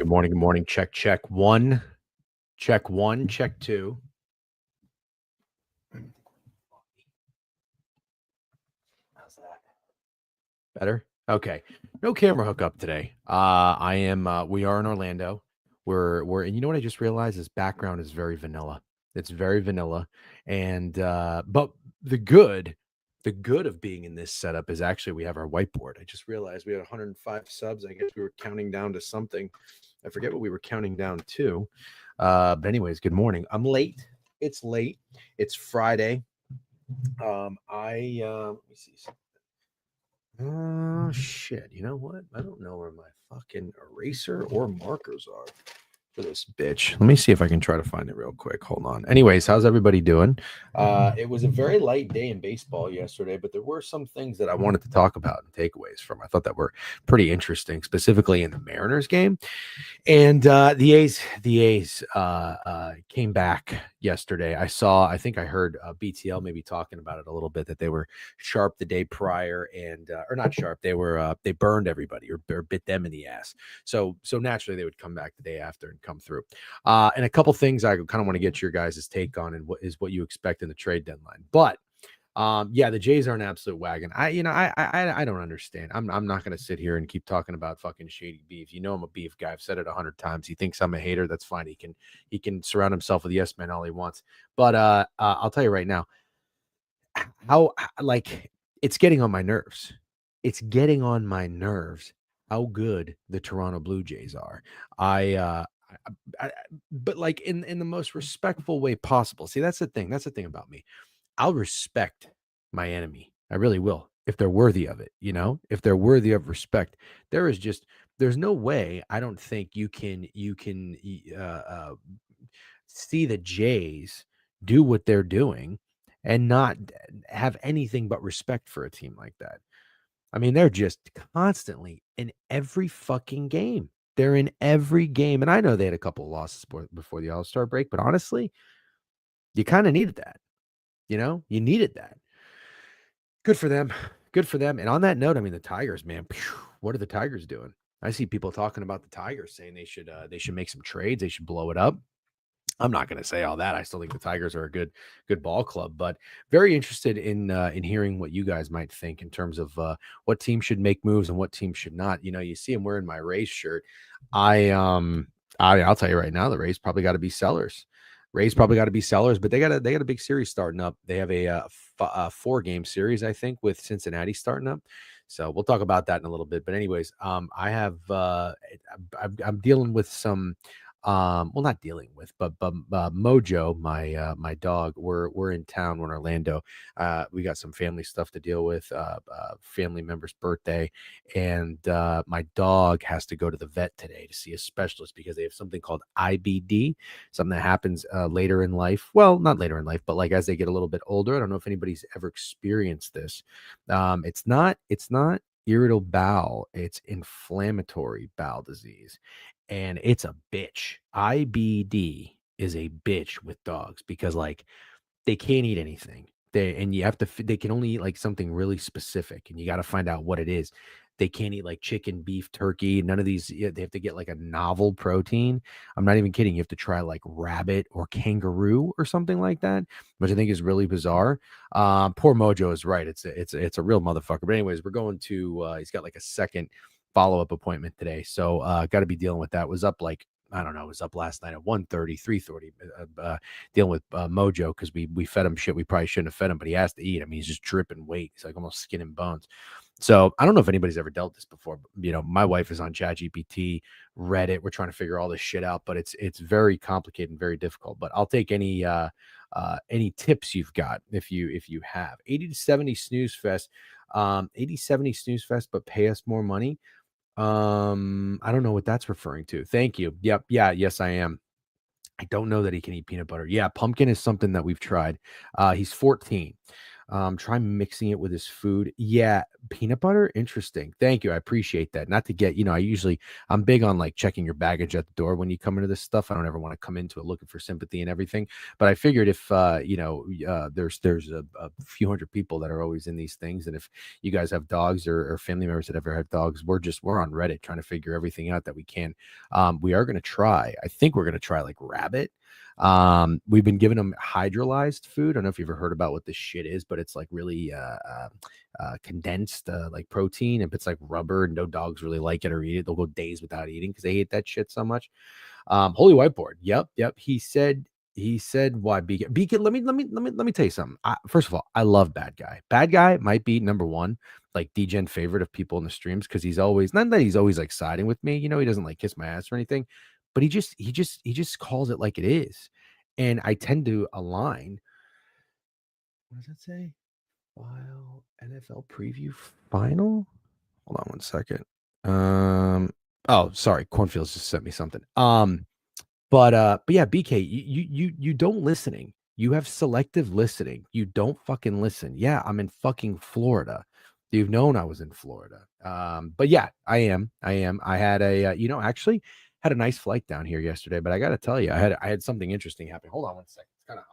Good morning. Good morning. Check, check. One, check one, check two. How's that? Better? Okay. No camera hookup today. We are in Orlando. And you know what I just realized? This background is very vanilla. It's very vanilla. But the good, the good of being in this setup is actually we have our whiteboard. I just realized we had 105 subs. I guess we were counting down to something. I forget what we were counting down to. But anyways, good morning. I'm late. It's late. It's Friday. Let me see. Oh shit. You know what? I don't know where my fucking eraser or markers are for this bitch. Let me see if I can try to find it real quick. Hold on. Anyways, how's everybody doing? It was a very light day in baseball yesterday, but there were some things that I wanted to talk about and takeaways from. I thought that were pretty interesting, specifically in the Mariners game. And the A's came back yesterday. I think I heard BTL maybe talking about it a little bit, that they were sharp the day prior or not sharp. They burned everybody or bit them in the ass. So naturally they would come back the day after and come through. And a couple things I kind of want to get your guys' take on and what you expect in the trade deadline. But yeah, the Jays are an absolute wagon. I don't understand. I'm not gonna sit here and keep talking about fucking shady beef. You know I'm a beef guy. I've said it 100 times. He thinks I'm a hater. That's fine. He can surround himself with yes men all he wants. But I'll tell you right now, how like it's getting on my nerves. It's getting on my nerves how good the Toronto Blue Jays are. I uh but like in the most respectful way possible. See, that's the thing. That's the thing about me. I'll respect my enemy. I really will. If they're worthy of it, if they're worthy of respect, there's no way. I don't think you can see the Jays do what they're doing and not have anything but respect for a team like that. I mean, they're just constantly in every fucking game. They're in every game. And I know they had a couple of losses before the All-Star break, but honestly, you kind of needed that. You needed that. Good for them. Good for them. And on that note, I mean, the Tigers, man, what are the Tigers doing? I see people talking about the Tigers saying they should make some trades. They should blow it up. I'm not going to say all that. I still think the Tigers are a good ball club, but very interested in hearing what you guys might think in terms of what team should make moves and what team should not. You see him wearing my Rays shirt. I'll tell you right now, the Rays probably got to be sellers. But they got a big series starting up. They have a 4-game series, I think, with Cincinnati starting up. So we'll talk about that in a little bit. But anyways, I'm dealing with some. Well, not dealing with, but Mojo, my dog, we're in town. We're in Orlando. We got some family stuff to deal with. Family member's birthday, and my dog has to go to the vet today to see a specialist because they have something called IBD, something that happens later in life. Well, not later in life, but like as they get a little bit older. I don't know if anybody's ever experienced this. It's not irritable bowel. It's inflammatory bowel disease. And it's a bitch. IBD is a bitch with dogs because like they can't eat anything. They can only eat like something really specific, and you got to find out what it is. They can't eat like chicken, beef, turkey, none of these. They have to get like a novel protein. I'm not even kidding. You have to try like rabbit or kangaroo or something like that, which I think is really bizarre. Poor Mojo is right. It's a real motherfucker. But anyways, we're going to. He's got like a second follow-up appointment today, so got to be dealing with that. Was up like I don't know, it was up last night at 1:30, 3:30, dealing with Mojo because we fed him shit we probably shouldn't have fed him, but he has to eat. I mean, he's just dripping weight. He's like almost skin and bones. So I don't know if anybody's ever dealt this before. But, my wife is on ChatGPT, Reddit. We're trying to figure all this shit out, but it's very complicated and very difficult. But I'll take any tips you've got if you have 80 to 70 snooze fest, 80 70 snooze fest, but pay us more money. I don't know what that's referring to. Thank you. Yep. Yeah. Yes, I am. I don't know that he can eat peanut butter. Yeah, pumpkin is something that we've tried. He's 14. Try mixing it with his food. Yeah, peanut butter? Interesting. Thank you. I appreciate that. Not to get, I'm big on like checking your baggage at the door when you come into this stuff. I don't ever want to come into it looking for sympathy and everything. But I figured if there's a few hundred people that are always in these things, and if you guys have dogs or family members that ever had dogs, we're on Reddit trying to figure everything out that we can. We are gonna try. I think we're gonna try like rabbit. We've been giving them hydrolyzed food. I don't know if you've ever heard about what this shit is, but it's like really condensed like protein. If it's like rubber, no dogs really like it or eat it, they'll go days without eating because they hate that shit so much. Holy whiteboard. Yep. He said why Beacon. Let me tell you something. First of all, I love Bad Guy. Bad Guy might be number one, like DGen favorite of people in the streams because he's always not that he's always like siding with me. He doesn't like kiss my ass or anything, but he just calls it like it is, and I tend to align. What does that say? File NFL preview final. Hold on one second. Oh, sorry, Cornfields just sent me something. But yeah, BK, you don't listening. You have selective listening. You don't fucking listen. Yeah, I'm in fucking Florida. You've known I was in Florida. But yeah, I am. I had actually had a nice flight down here yesterday, but I got to tell you, I had something interesting happen. Hold on one second. It's kind of hot.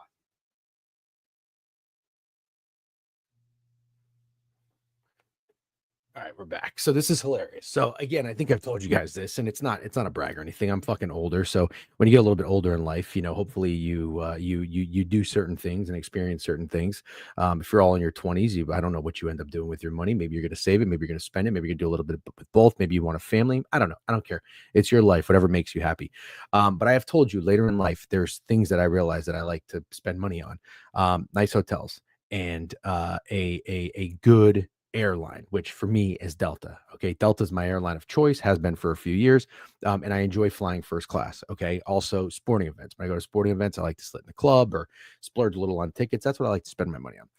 All right, we're back. So this is hilarious. So again, I think I've told you guys this, and it's not a brag or anything. I'm fucking older, so when you get a little bit older in life, hopefully you do certain things and experience certain things. If you're all in your 20s, I don't know what you end up doing with your money. Maybe you're going to save it, maybe you're going to spend it, maybe you're going to do a little bit with both. Maybe you want a family. I don't know. I don't care. It's your life, whatever makes you happy. But I have told you later in life, there's things that I realize that I like to spend money on. Nice hotels and a good airline, which for me is Delta. Okay. Delta is my airline of choice, has been for a few years. And I enjoy flying first class. Okay. Also, sporting events. When I go to sporting events, I like to sit in the club or splurge a little on tickets. That's what I like to spend my money on.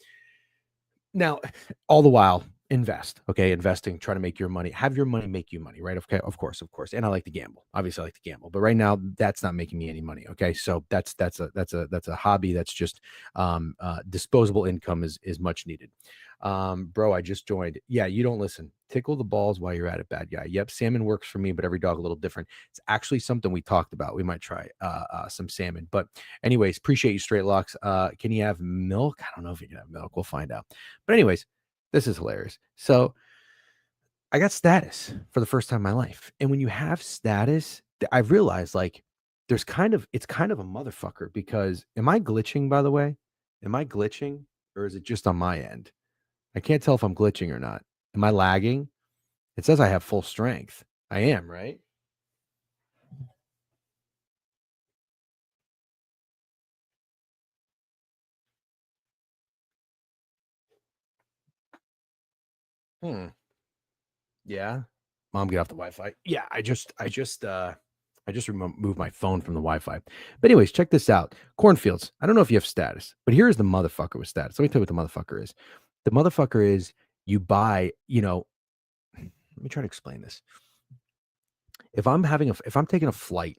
Now, all the while, invest. Okay. Investing, try to make your money, have your money make you money, right? Okay. Of course. And I like to gamble. Obviously, I like to gamble. But right now, that's not making me any money. Okay. So that's a hobby that's just disposable income is much needed. Bro, I just joined. Yeah, you don't listen. Tickle the balls while you're at it, Bad Guy. Yep, salmon works for me, but every dog a little different. It's actually something we talked about. We might try some salmon. But anyways, appreciate you, Straight Locks. Can you have milk? I don't know if you can have milk. We'll find out. But anyways, this is hilarious. So I got status for the first time in my life. And when you have status, I've realized like it's kind of a motherfucker because am I glitching, by the way? Am I glitching or is it just on my end? I can't tell if I'm glitching or not. Am I lagging? It says I have full strength. I am, right? Hmm. Yeah. Mom, get off the Wi-Fi. Yeah, I just removed my phone from the Wi-Fi. But anyways, check this out. Cornfields. I don't know if you have status, but here's the motherfucker with status. Let me tell you what the motherfucker is. The motherfucker is you buy, let me try to explain this. If I'm taking a flight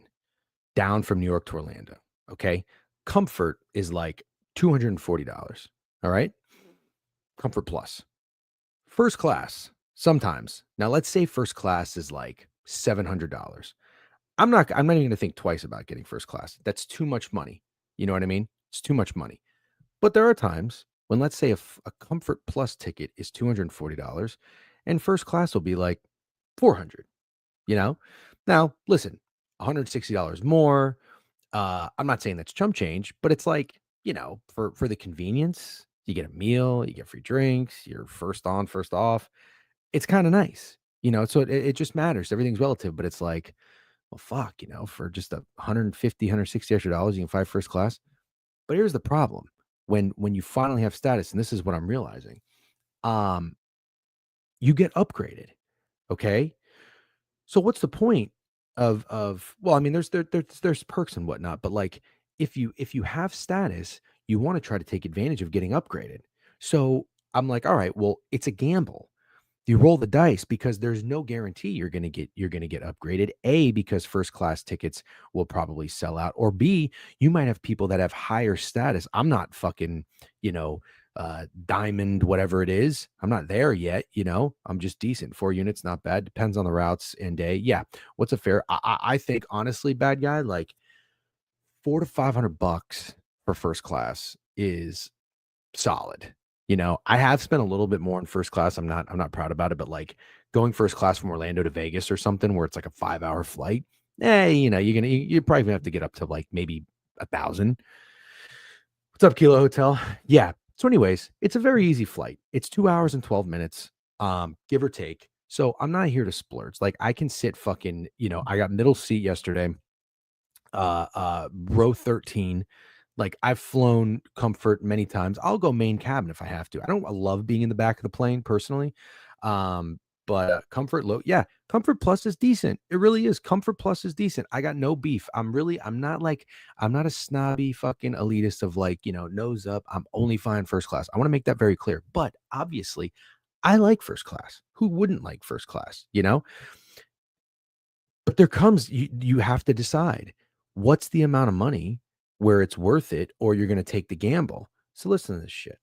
down from New York to Orlando, okay? Comfort is like $240. All right? Comfort Plus. First class, sometimes. Now let's say first class is like $700. I'm not even gonna think twice about getting first class. That's too much money. You know what I mean? It's too much money. But there are times when let's say a Comfort Plus ticket is $240 and first class will be like 400, you know? Now, listen, $160 more. I'm not saying that's chump change, but it's like, for the convenience, you get a meal, you get free drinks, you're first on, first off. It's kind of nice, so it just matters. Everything's relative, but it's like, well, fuck, for just 150, extra dollars, you can fly first class. But here's the problem. When you finally have status, and this is what I'm realizing, um, you get upgraded. Okay. So what's the point of well, I mean, there's perks and whatnot, but like if you have status, you want to try to take advantage of getting upgraded. So I'm like, all right, well, it's a gamble. You roll the dice because there's no guarantee you're gonna get upgraded. A, because first class tickets will probably sell out, or B, you might have people that have higher status. I'm not fucking, you know, diamond, whatever it is. I'm not there yet, you know. I'm just decent. 4 units, not bad. Depends on the routes and day. Yeah. What's a fair? I think honestly, bad guy, like 400 to 500 bucks for first class is solid. You know, I have spent a little bit more in first class. I'm not proud about it, but like going first class from Orlando to Vegas or something where it's like a 5 hour flight, you know, you're probably gonna have to get up to like maybe 1,000. What's up, Kilo Hotel? Yeah. So, anyways, it's a very easy flight. It's 2 hours and 12 minutes, give or take. So I'm not here to splurge. Like I can sit fucking, you know, I got middle seat yesterday, row 13. Like I've flown comfort many times. I'll go main cabin if I have to. I love being in the back of the plane personally. But comfort low, yeah, comfort plus is decent. It really is. Comfort plus is decent. I got no beef. I'm not a snobby fucking elitist of like, you know, nose up. I'm only flying first class. I want to make that very clear. But obviously, I like first class. Who wouldn't like first class, you know? But there comes you have to decide what's the amount of money where it's worth it or you're going to take the gamble. So listen to this shit.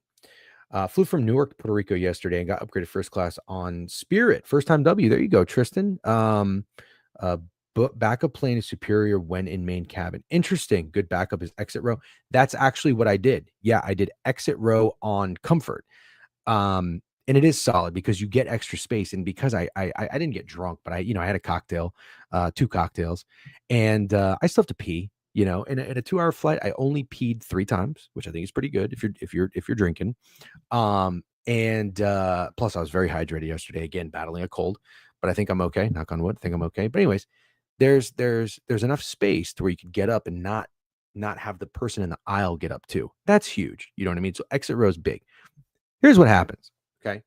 Flew from Newark to Puerto Rico yesterday and got upgraded first class on Spirit. First time W. There you go, Tristan. Uh, but backup plane is superior when in main cabin. Interesting. Good backup is exit row. That's actually what I did. Yeah, I did exit row on comfort. And it is solid because you get extra space. And because I didn't get drunk, but I had a cocktail, 2 cocktails, and I still have to pee. You know, in a 2 hour flight, I only peed 3 times, which I think is pretty good if you're drinking. And plus I was very hydrated yesterday, again, battling a cold, but I think I'm okay. Knock on wood. I think I'm okay. But anyways, there's enough space to where you could get up and not have the person in the aisle get up too. That's huge. You know what I mean? So exit row is big. Here's what happens. Okay.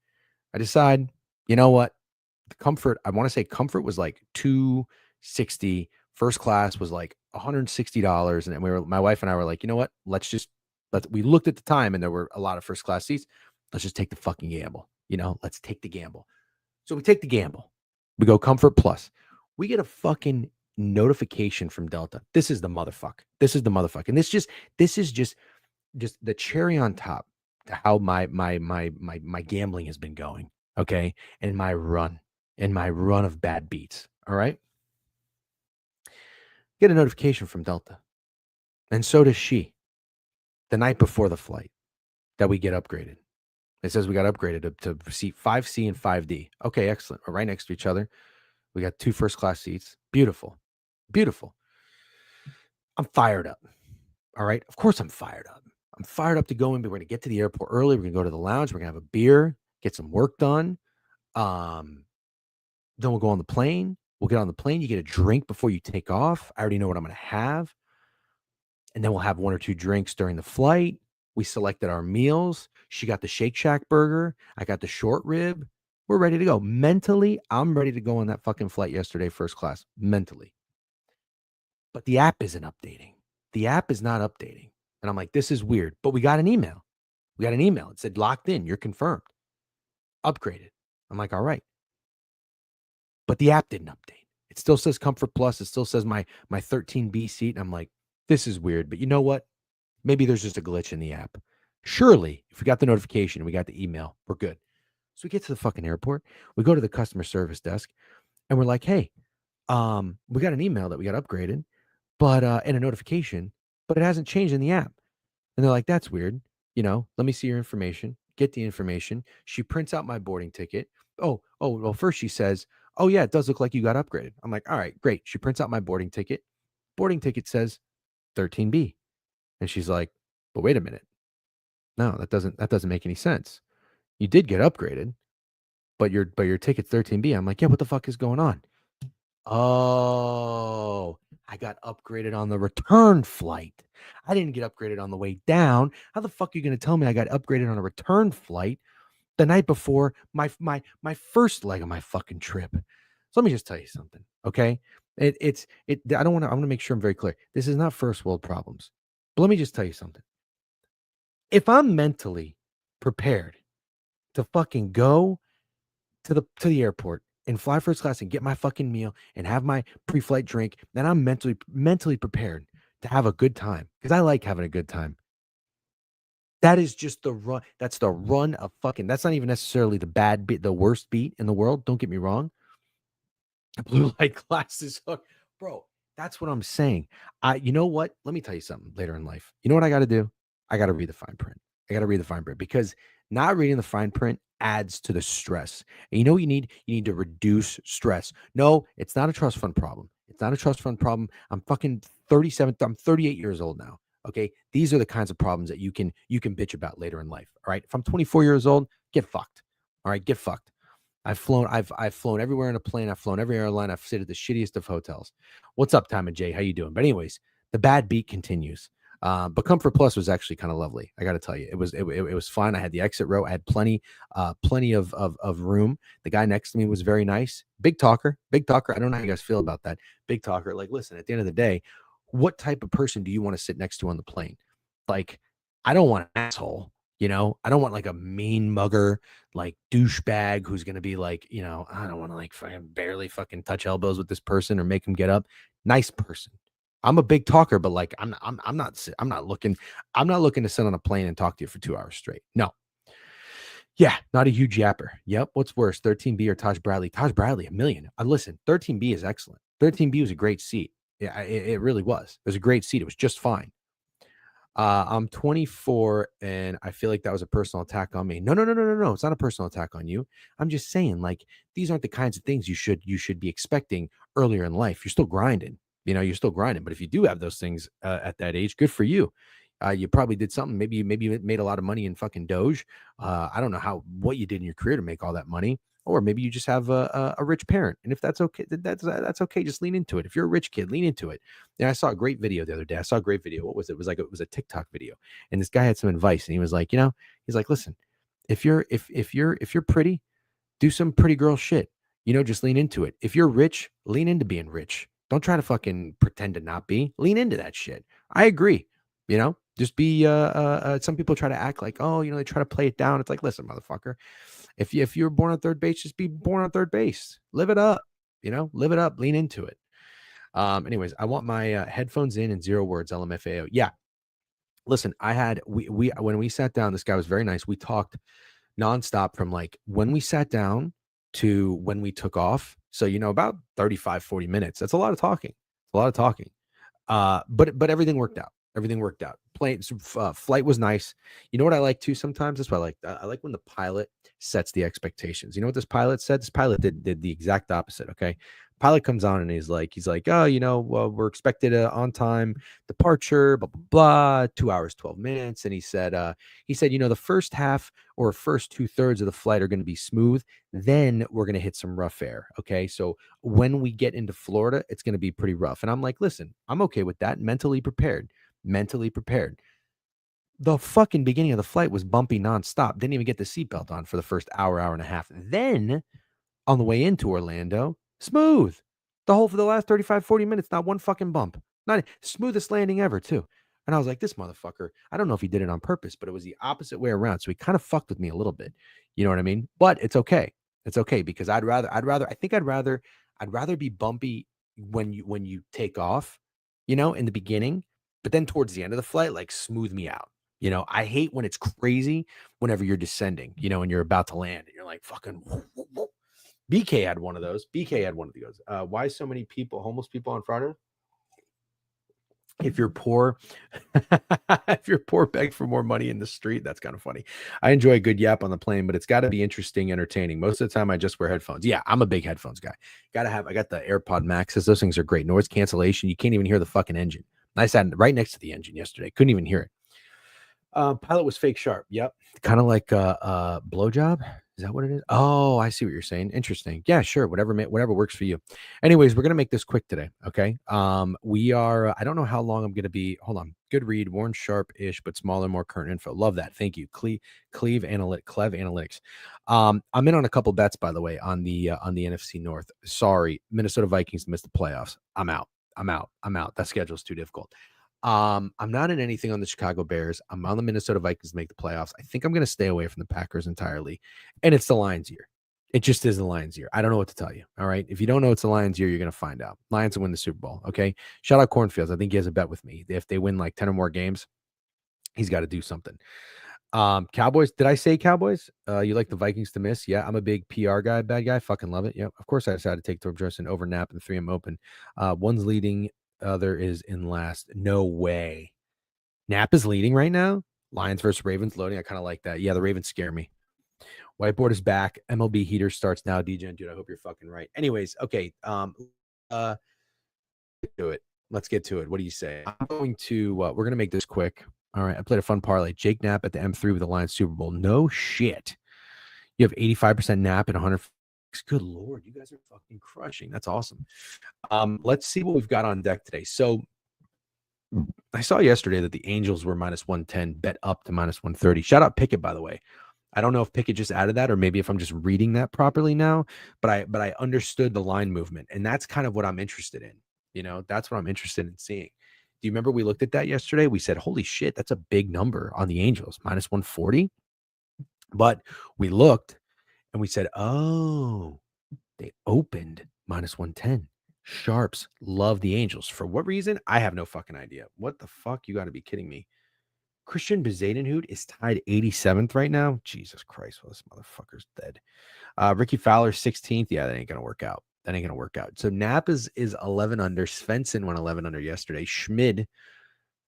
I decide, you know what? The comfort, I want to say comfort was like 260. First class was like $160. And my wife and I were like, you know what? We looked at the time and there were a lot of first class seats. Let's just take the fucking gamble. You know, let's take the gamble. So we take the gamble. We go comfort plus. We get a fucking notification from Delta. This is the motherfucker. This is the motherfucker. And this is just the cherry on top to how my gambling has been going. Okay. And my run of bad beats. All right. Get a notification from Delta. And so does she the night before the flight that we get upgraded. It says we got upgraded to seat 5C and 5D. Okay, excellent. We're right next to each other. We got 2 first class seats. Beautiful. Beautiful. I'm fired up. All right. Of course I'm fired up. I'm fired up to go in, but we're going to get to the airport early. We're going to go to the lounge. We're going to have a beer, get some work done. Then we'll go on the plane. We'll get on the plane. You get a drink before you take off. I already know what I'm going to have. And then we'll have 1 or 2 drinks during the flight. We selected our meals. She got the Shake Shack burger. I got the short rib. We're ready to go. Mentally, I'm ready to go on that fucking flight yesterday, first class, mentally. But the app isn't updating. The app is not updating. And I'm like, this is weird. But we got an email. It said locked in. You're confirmed. Upgraded. I'm like, all right. But the app didn't update. It still says Comfort Plus. It still says my 13B seat. And I'm like, this is weird. But you know what? Maybe there's just a glitch in the app. Surely, if we got the notification, we got the email, we're good. So we get to the fucking airport. We go to the customer service desk and we're like, hey, we got an email that we got upgraded, but and a notification, but it hasn't changed in the app. And they're like, that's weird. You know, let me see your information. Get the information. She prints out my boarding ticket. Well, first she says, oh, yeah, it does look like you got upgraded. I'm like, all right, great. She prints out my boarding ticket. Boarding ticket says 13B. And she's like, but wait a minute. No, that doesn't make any sense. You did get upgraded, but your ticket's 13B. I'm like, yeah, what the fuck is going on? Oh, I got upgraded on the return flight. I didn't get upgraded on the way down. How the fuck are you going to tell me I got upgraded on a return flight the night before my first leg of my fucking trip? So let me just tell you something, okay? I want to make sure I'm very clear. This is not first world problems. But let me just tell you something. If I'm mentally prepared to fucking go to the airport and fly first class and get my fucking meal and have my pre-flight drink, then I'm mentally prepared to have a good time because I like having a good time. That is just the run. That's the run of fucking. That's not even necessarily the bad beat, the worst beat in the world. Don't get me wrong. Blue light glasses hook, bro. That's what I'm saying. You know what? Let me tell you something later in life. You know what I got to do? I got to read the fine print. I got to read the fine print because not reading the fine print adds to the stress. And you know what you need? You need to reduce stress. No, it's not a trust fund problem. It's not a trust fund problem. I'm fucking 37. I'm 38 years old now. Okay. These are the kinds of problems that you can bitch about later in life. All right. If I'm 24 years old, get fucked. All right, get fucked. I've flown everywhere in a plane. I've flown every airline. I've stayed at the shittiest of hotels. What's up, Time and Jay? How you doing? But anyways, the bad beat continues. But Comfort Plus was actually kind of lovely. I got to tell you, it was fun. I had the exit row. I had plenty of room. The guy next to me was very nice. Big talker, big talker. I don't know how you guys feel about that. Big talker. Like, listen, at the end of the day, what type of person do you want to sit next to on the plane? Like, I don't want an asshole. I don't want like a mean mugger, like douchebag who's gonna be like, I don't want to like fucking barely fucking touch elbows with this person or make him get up. Nice person. I'm a big talker, but like I'm not looking to sit on a plane and talk to you for 2 hours straight. No. Yeah, not a huge yapper. Yep. What's worse, 13B or Taj Bradley? Taj Bradley, a million. Listen, 13B is excellent. 13B was a great seat. Yeah, it really was. It was a great seat. It was just fine. I'm 24 and I feel like that was a personal attack on me. No, no, no, no, no, no. It's not a personal attack on you. I'm just saying, like, these aren't the kinds of things you should be expecting earlier in life. You're still grinding. You're still grinding. But if you do have those things at that age, good for you. You probably did something. Maybe you made a lot of money in fucking Doge. I don't know what you did in your career to make all that money. Or maybe you just have a rich parent, and if that's okay, that's okay. Just lean into it. If you're a rich kid, lean into it. Yeah, I saw a great video the other day. I saw a great video. What was it? It was a TikTok video, and this guy had some advice, and he was like, he's like, listen, if you're pretty, do some pretty girl shit. Just lean into it. If you're rich, lean into being rich. Don't try to fucking pretend to not be. Lean into that shit. I agree. Just be. Some people try to act like, oh, they try to play it down. It's like, listen, motherfucker. If you're born on third base, just be born on third base. Live it up. Live it up. Lean into it. Anyways, I want my headphones in and 0 words. LMFAO. Yeah. Listen, we when we sat down, this guy was very nice. We talked nonstop from like when we sat down to when we took off. So, about 35, 40 minutes. That's a lot of talking. A lot of talking. But everything worked out. Everything worked out. Flight was nice. You know what I like too sometimes? That's what I like. I like when the pilot sets the expectations. You know what this pilot said? This pilot did the exact opposite. Okay. Pilot comes on and he's like, oh, well, we're expected on time departure, blah, blah, blah, 2 hours, 12 minutes. And he said, the first half or first 2/3 of the flight are going to be smooth. Then we're going to hit some rough air. Okay. So when we get into Florida, it's going to be pretty rough. And I'm like, listen, I'm okay with that. Mentally prepared. The fucking beginning of the flight was bumpy nonstop. Didn't even get the seatbelt on for the first hour and a half. Then on the way into Orlando, smooth. For the last 35, 40 minutes, not one fucking bump. Not smoothest landing ever, too. And I was like, this motherfucker, I don't know if he did it on purpose, but it was the opposite way around. So he kind of fucked with me a little bit. You know what I mean? But it's okay. It's okay because I'd rather be bumpy when you take off, in the beginning, but then towards the end of the flight, like smooth me out. I hate when it's crazy whenever you're descending, and you're about to land and you're like fucking BK had one of those. BK had one of those. Why so many homeless people on Friday? If you're poor, beg for more money in the street. That's kind of funny. I enjoy a good yap on the plane, but it's got to be interesting, entertaining. Most of the time, I just wear headphones. Yeah, I'm a big headphones guy. I got the AirPod Maxes. Those things are great. Noise cancellation. You can't even hear the fucking engine. I sat right next to the engine yesterday. Couldn't even hear it. Pilot was fake sharp. Yep. Kind of like a blowjob. Is that what it is? Oh, I see what you're saying. Interesting. Yeah, sure. Whatever works for you. Anyways, we're gonna make this quick today. Okay. We are. I don't know how long I'm gonna be. Hold on. Good read. Warren Sharp-ish, but smaller, more current info. Love that. Thank you. Cleve Analytics. I'm in on a couple bets, by the way, on the NFC North. Sorry, Minnesota Vikings missed the playoffs. I'm out. That schedule's too difficult. I'm not in anything on the Chicago Bears. I'm on the Minnesota Vikings to make the playoffs. I think I'm going to stay away from the Packers entirely. And it's the Lions year. It just is the Lions year. I don't know what to tell you. All right. If you don't know it's the Lions year, you're going to find out. Lions will win the Super Bowl. Okay. Shout out Cornfields. I think he has a bet with me. If they win like 10 or more games, he's got to do something. Cowboys. Did I say Cowboys? You like the Vikings to miss? Yeah, I'm a big PR guy, bad guy. Fucking love it. Yeah, of course I decided to take Torb Justin over Nap and 3M Open. One's leading, other is in last. No way. Nap is leading right now. Lions versus Ravens loading. I kind of like that. Yeah, the Ravens scare me. Whiteboard is back. MLB heater starts now. DJ, dude, I hope you're fucking right. Anyways, okay. Uh, do it. Let's get to it. What do you say? I'm going to. We're gonna make this quick. All right. I played a fun parlay. Jake Knapp at the M3 with the Lions Super Bowl. No shit. You have 85% Knapp and 100. Good lord, you guys are fucking crushing. That's awesome. Let's see what we've got on deck today. So I saw yesterday that the Angels were minus 110, bet up to minus 130. Shout out Pickett, by the way. I don't know if Pickett just added that or maybe if I'm just reading that properly now, but I understood the line movement, and that's kind of what I'm interested in. That's what I'm interested in seeing. Do you remember we looked at that yesterday? We said, holy shit, that's a big number on the Angels, minus 140. But we looked and we said, oh, they opened minus 110. Sharps love the Angels. For what reason? I have no fucking idea. What the fuck? You got to be kidding me. Christian Bezadenhout is tied 87th right now. Jesus Christ, well, this motherfucker's dead. Ricky Fowler 16th. Yeah, that ain't gonna work out. That ain't gonna work out. So Knapp is 11 under. Svensson went 11 under yesterday. Schmid,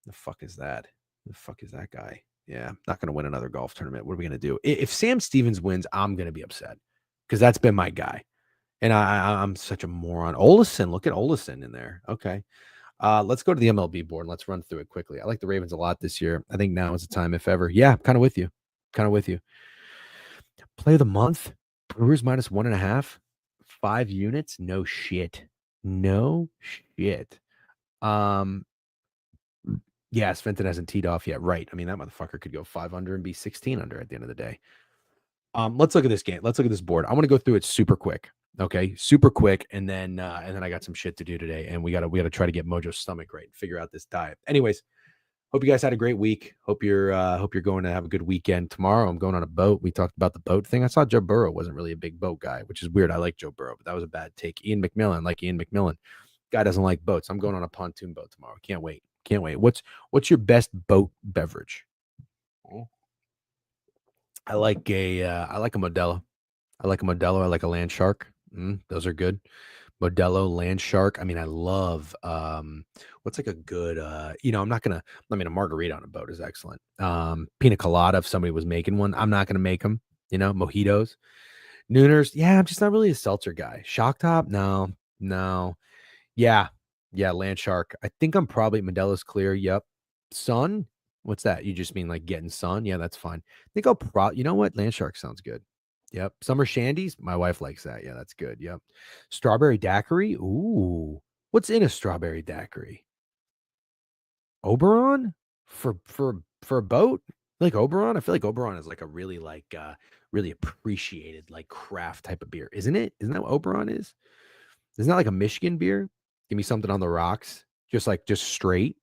the fuck is that? The fuck is that guy? Yeah, not gonna win another golf tournament. What are we gonna do? If Sam Stevens wins, I'm gonna be upset because that's been my guy, and I'm such a moron. Olesen, look at Olesen in there. Okay. Let's go to the MLB board and let's run through it quickly. I like the Ravens a lot this year. I think now is the time, if ever. Yeah, kind of with you. Kind of with you. Play of the month. Brewers minus 1.5. 5 units. No shit. No shit. Yeah, Fenton hasn't teed off yet. Right. I mean, that motherfucker could go 5 under and be 16 under at the end of the day. Let's look at this game. Let's look at this board. I want to go through it super quick. Okay, super quick, and then I got some shit to do today, and we gotta try to get Mojo's stomach right, and figure out this diet. Anyways, hope you guys had a great week. Hope you're going to have a good weekend tomorrow. I'm going on a boat. We talked about the boat thing. I saw Joe Burrow wasn't really a big boat guy, which is weird. I like Joe Burrow, but that was a bad take. Ian McMillan, like Ian McMillan, guy doesn't like boats. I'm going on a pontoon boat tomorrow. Can't wait. Can't wait. What's your best boat beverage? I like a Modelo. I like a Modelo. I like a Land Shark. Those are good. Modelo, Land Shark. I mean, I love what's like a good I'm not gonna, I mean, a margarita on a boat is excellent. Pina colada, if somebody was making one. I'm not gonna make them, mojitos. Nooners, yeah, I'm just not really a seltzer guy. Shock top, no. Yeah, Land Shark. I think I'm probably Modelo's clear. Yep. Sun, what's that? You just mean like getting sun? Yeah, that's fine. I think I'll you know what? Land Shark sounds good. Yep. Summer shandies. My wife likes that. Yeah, that's good. Yep. Strawberry daiquiri. Ooh. What's in a strawberry daiquiri? Oberon? For a boat? Like Oberon? I feel like Oberon is like a really really appreciated like craft type of beer, isn't it? Isn't that what Oberon is? Isn't that like a Michigan beer? Give me something on the rocks. Just straight.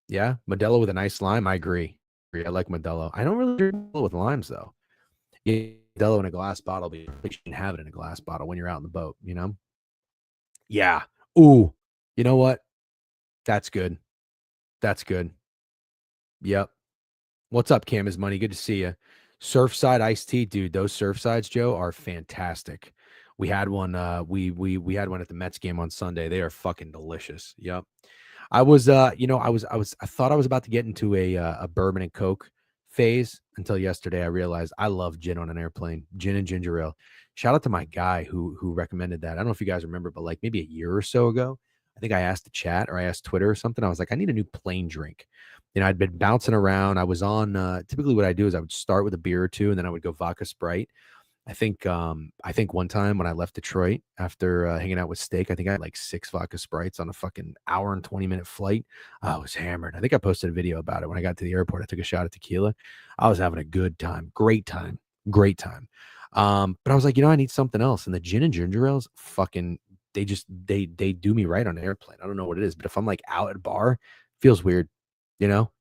Yeah. Modelo with a nice lime. I agree. I like Modelo. I don't really drink Modelo with limes though. Yeah, Modelo in a glass bottle, but you shouldn't have it in a glass bottle when you're out in the boat, Yeah. Ooh. You know what? That's good. That's good. Yep. What's up, Cam is money? Good to see you. Surfside iced tea, dude. Those Surfsides, Joe, are fantastic. We had one. We had one at the Mets game on Sunday. They are fucking delicious. Yep. I was, I thought I was about to get into a bourbon and Coke phase until yesterday. I realized I love gin on an airplane, gin and ginger ale. Shout out to my guy who recommended that. I don't know if you guys remember, but like maybe a year or so ago, I think I asked the chat or I asked Twitter or something. I was like, I need a new plain drink. I'd been bouncing around. I was on, typically what I do is I would start with a beer or two and then I would go vodka Sprite. I think one time when I left Detroit after hanging out with Steak, I think I had like 6 vodka Sprites on a fucking hour and 20-minute flight. I was hammered. I think I posted a video about it when I got to the airport. I took a shot of tequila. I was having a good time, great time. But I was like, I need something else. And the gin and ginger ales, fucking, they do me right on an airplane. I don't know what it is, but if I'm like out at a bar, feels weird.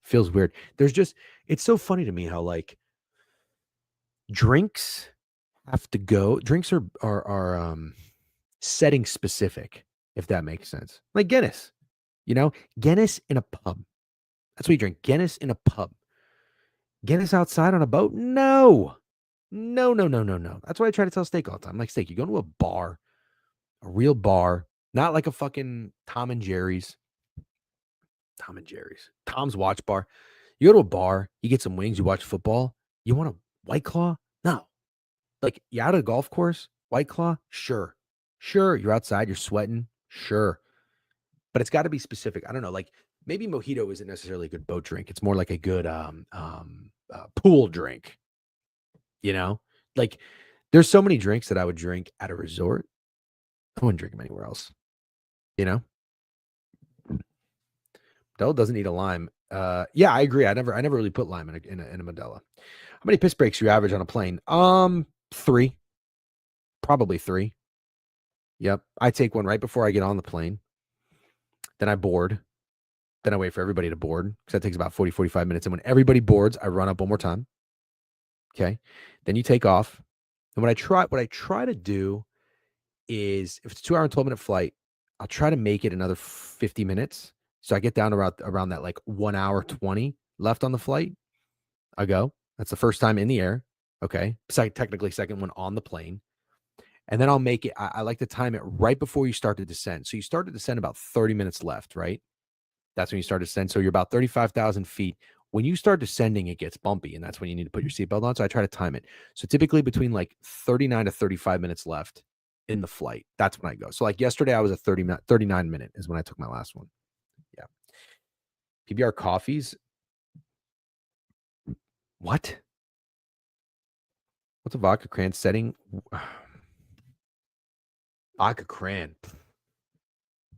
Feels weird. It's so funny to me how like drinks are setting specific, if that makes sense. Like Guinness, Guinness in a pub. That's what you drink. Guinness in a pub. Get us outside on a boat? No. No, no, no, no, no. That's why I try to tell Steak all the time. I'm like, Steak, you go to a bar, a real bar, not like a fucking Tom and Jerry's. Tom and Jerry's. Tom's Watch Bar. You go to a bar, you get some wings, you watch football. You want a White Claw? No. Like, you out at a golf course? White Claw? Sure. Sure. You're outside, you're sweating? Sure. But it's got to be specific. I don't know. Like, maybe mojito isn't necessarily a good boat drink. It's more like a good pool drink, you know? Like, there's so many drinks that I would drink at a resort. I wouldn't drink them anywhere else, you know? Modelo doesn't need a lime. Yeah, I agree. I never really put lime in a Modelo. How many piss breaks do you average on a plane? 3, probably 3. Yep. I take one right before I get on the plane. Then I board. Then I wait for everybody to board because that takes about 40, 45 minutes. And when everybody boards, I run up one more time. Okay. Then you take off. And what I try to do is, if it's a 2 hour and 12-minute flight, I'll try to make it another 50 minutes. So I get down around that like 1 hour 20 left on the flight. I go. That's the first time in the air. Okay. Technically second one on the plane. And then I'll make it. I like to time it right before you start to descend. So you start to descend about 30 minutes left, right? That's when you start to descend. So you're about 35,000 feet. When you start descending, it gets bumpy, and that's when you need to put your seatbelt on. So I try to time it. So typically between like 39 to 35 minutes left in the flight, that's when I go. So like yesterday, I was at 39 minute is when I took my last one. Yeah. PBR coffees. What? What's a vodka cran setting? Vodka cran.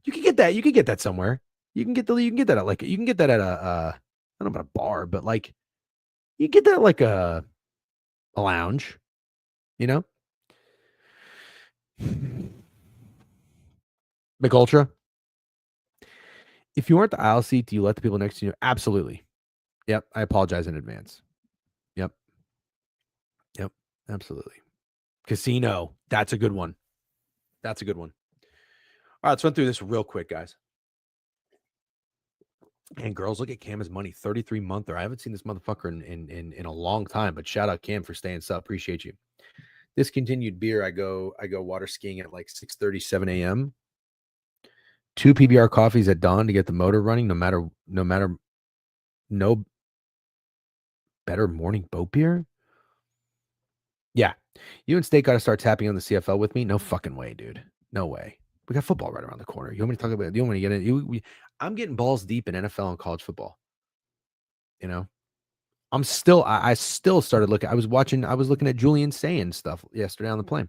You can get that. You can get that somewhere. You can get that at I don't know about a bar, but like you get that at like a lounge, you know? McUltra. If you aren't the aisle seat, do you let the people next to you? Absolutely. Yep. I apologize in advance. Yep. Yep. Absolutely. Casino. That's a good one. That's a good one. All right, let's run through this real quick, guys. And girls, look at Cam's money, 33-monther. I haven't seen this motherfucker in a long time, but shout out Cam for staying sub. Appreciate you. Discontinued beer. I go water skiing at like 6:37 a.m. 2 PBR coffees at dawn to get the motor running. No better morning boat beer. Yeah, you and Steak got to start tapping on the CFL with me. No fucking way, dude. No way. We got football right around the corner. You want me to talk about? You want me to get in? I'm getting balls deep in NFL and college football. You know, I still started looking. I was looking at Julian Saying stuff yesterday on the plane,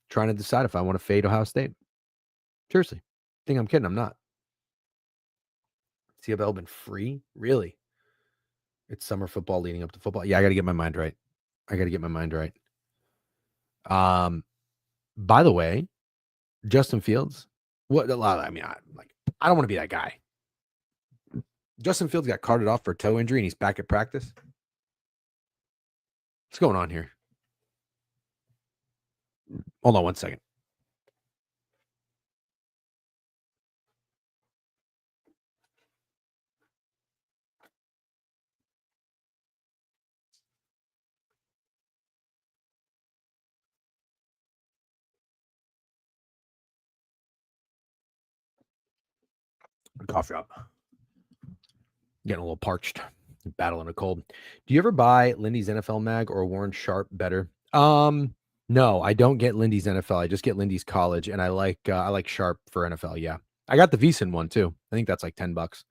trying to decide if I want to fade Ohio State. Seriously, think I'm kidding? I'm not. CFL been free? Really? It's summer football leading up to football. Yeah, I got to get my mind right. By the way, Justin Fields. What? I mean, I don't want to be that guy. Justin Fields got carted off for a toe injury and he's back at practice. What's going on here? Hold on one second. Coffee up. Getting a little parched. Battling a cold. Do you ever buy Lindy's NFL mag or Warren Sharp better? No, I don't get Lindy's NFL. I just get Lindy's college, and I like Sharp for NFL. Yeah, I got the VSiN one too. I think that's like $10.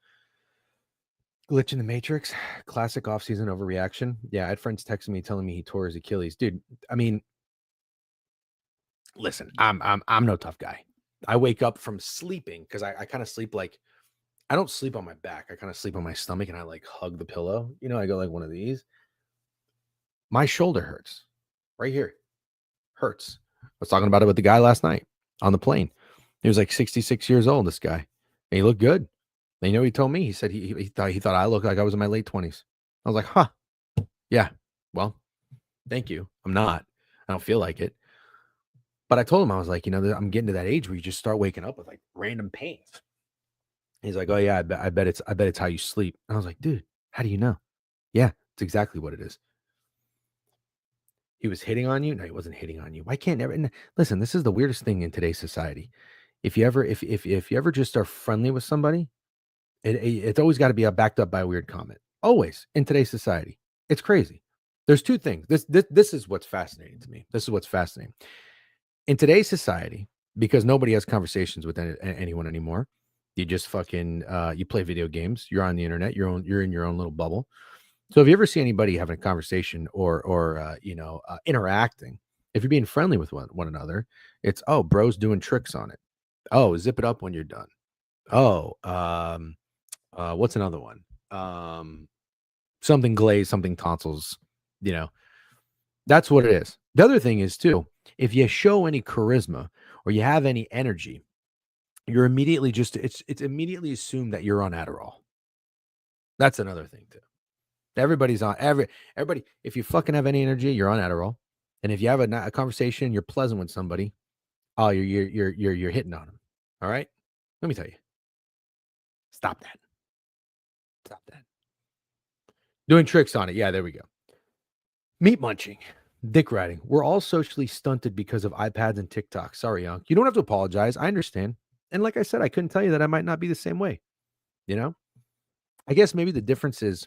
Glitch in the Matrix. Classic offseason overreaction. Yeah, I had friends texting me telling me he tore his Achilles. Dude, I mean, listen, I'm no tough guy. I wake up from sleeping because I kind of sleep like I don't sleep on my back. I kind of sleep on my stomach and I like hug the pillow. You know, I go like one of these. My shoulder hurts right here. Hurts. I was talking about it with the guy last night on the plane. He was like 66 years old, this guy. And he looked good. And you know, he told me, he said he thought I looked like I was in my late 20s. I was like, huh. Yeah. Well, thank you. I'm not. I don't feel like it. But I told him, I was like, you know, I'm getting to that age where you just start waking up with like random pains. He's like, oh yeah, I bet it's how you sleep. And I was like, dude, how do you know? Yeah, It's exactly what it is. He was hitting on you? No, he wasn't hitting on you. Why can't ever and listen, this is the weirdest thing in today's society. If you ever just are friendly with somebody, it's always gotta be, backed up by a weird comment. Always in today's society. It's crazy. There's 2 things. This is what's fascinating to me. This is what's fascinating. In today's society, because nobody has conversations with anyone anymore, you just fucking, you play video games, you're on the internet, you're in your own little bubble. So if you ever see anybody having a conversation or interacting, if you're being friendly with one another, it's, "Oh, bro's doing tricks on it. Oh, zip it up when you're done. Oh, what's another one? Something glazed, something tonsils." You know, that's what it is. The other thing is too, if you show any charisma or you have any energy, you're immediately just it's immediately assumed that you're on Adderall. That's another thing too. Everybody's on everybody. If you fucking have any energy, you're on Adderall, and if you have a conversation, you're pleasant with somebody. Oh, you're hitting on them. All right, let me tell you, stop that. Stop that. Doing tricks on it. Yeah, there we go. Meat munching, dick riding. We're all socially stunted because of iPads and TikTok. Sorry, Young. You don't have to apologize. I understand. And like I said, I couldn't tell you that I might not be the same way. You know, I guess maybe the difference is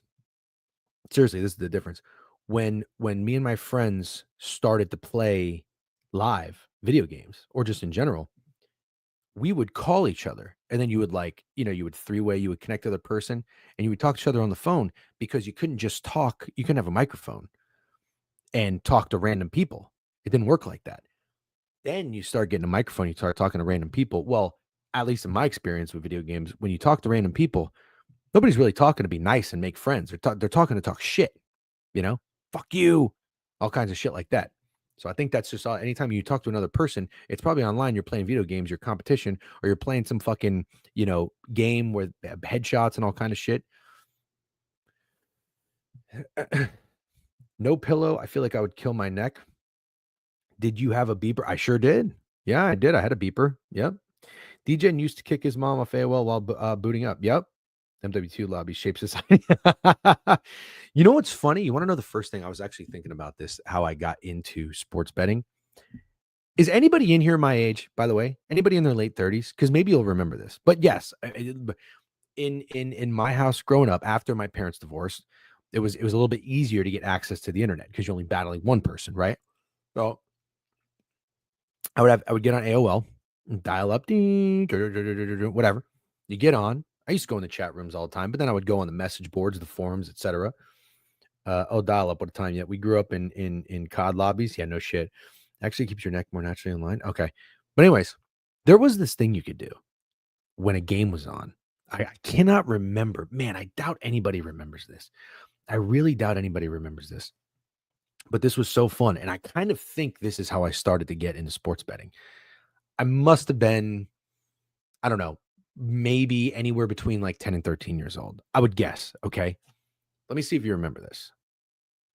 seriously, this is the difference. When me and my friends started to play live video games or just in general, we would call each other and then you would you would three-way, you would connect to the other person and you would talk to each other on the phone because you couldn't just talk, you couldn't have a microphone and talk to random people. It didn't work like that. Then you start getting a microphone, you start talking to random people. Well, at least in my experience with video games, when you talk to random people, nobody's really talking to be nice and make friends. They're talking to talk shit. You know, fuck you, all kinds of shit like that. So I think that's just all. Anytime you talk to another person, it's probably online. You're playing video games, your competition, or you're playing some fucking game with headshots and all kind of shit. No pillow. I feel like I would kill my neck. Did you have a beeper? I sure did. Yeah, I did. I had a beeper. Yep. DJ used to kick his mom off AOL while booting up. Yep. MW2 lobby shape society. You know what's funny? You want to know the first thing I was actually thinking about this, how I got into sports betting? Is anybody in here my age, by the way? Anybody in their late 30s? Because maybe you'll remember this. But yes, in my house growing up, after my parents divorced, it was a little bit easier to get access to the internet because you're only battling one person, right? So I would get on AOL, dial up, whatever. You get on. I used to go in the chat rooms all the time, but then I would go on the message boards, the forums, etc. Dial up. What a time! Yet we grew up in COD lobbies. Yeah, no shit. Actually, keeps your neck more naturally in line. Okay, but anyways, there was this thing you could do when a game was on. I cannot remember. Man, I doubt anybody remembers this. I really doubt anybody remembers this. But this was so fun, and I kind of think this is how I started to get into sports betting. I must have been, I don't know, maybe anywhere between like 10 and 13 years old. I would guess. Okay. Let me see if you remember this.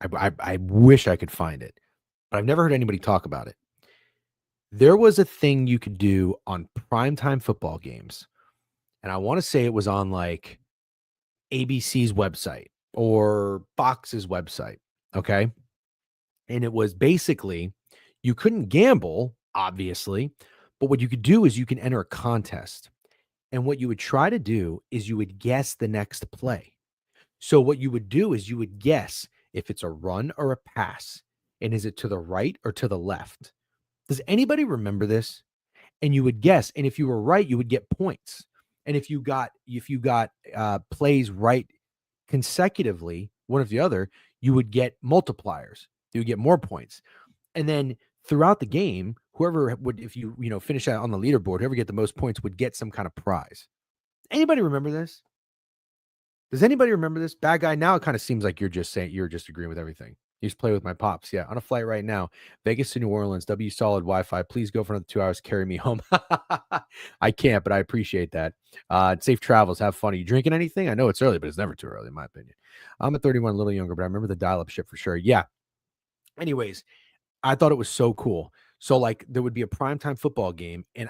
I wish I could find it, but I've never heard anybody talk about it. There was a thing you could do on primetime football games, and I want to say it was on like ABC's website or Fox's website. Okay. And it was basically you couldn't gamble, obviously, but what you could do is you can enter a contest. And what you would try to do is you would guess the next play. So what you would do is you would guess if it's a run or a pass, and is it to the right or to the left? Does anybody remember this? And you would guess, and if you were right, you would get points. And if you got plays right consecutively, one or the other, you would get multipliers. You would get more points. And then throughout the game, whoever would, if you finish out on the leaderboard, whoever get the most points would get some kind of prize. Anybody remember this? Does anybody remember this? Bad guy. Now it kind of seems like you're just agreeing with everything. You just play with my pops. Yeah. On a flight right now, Vegas to New Orleans, W solid Wi-Fi. Please go for another 2 hours. Carry me home. I can't, but I appreciate that. Safe travels. Have fun. Are you drinking anything? I know it's early, but it's never too early, in my opinion. I'm at 31, a little younger, but I remember the dial-up shit for sure. Yeah. Anyways, I thought it was so cool. So like there would be a primetime football game, and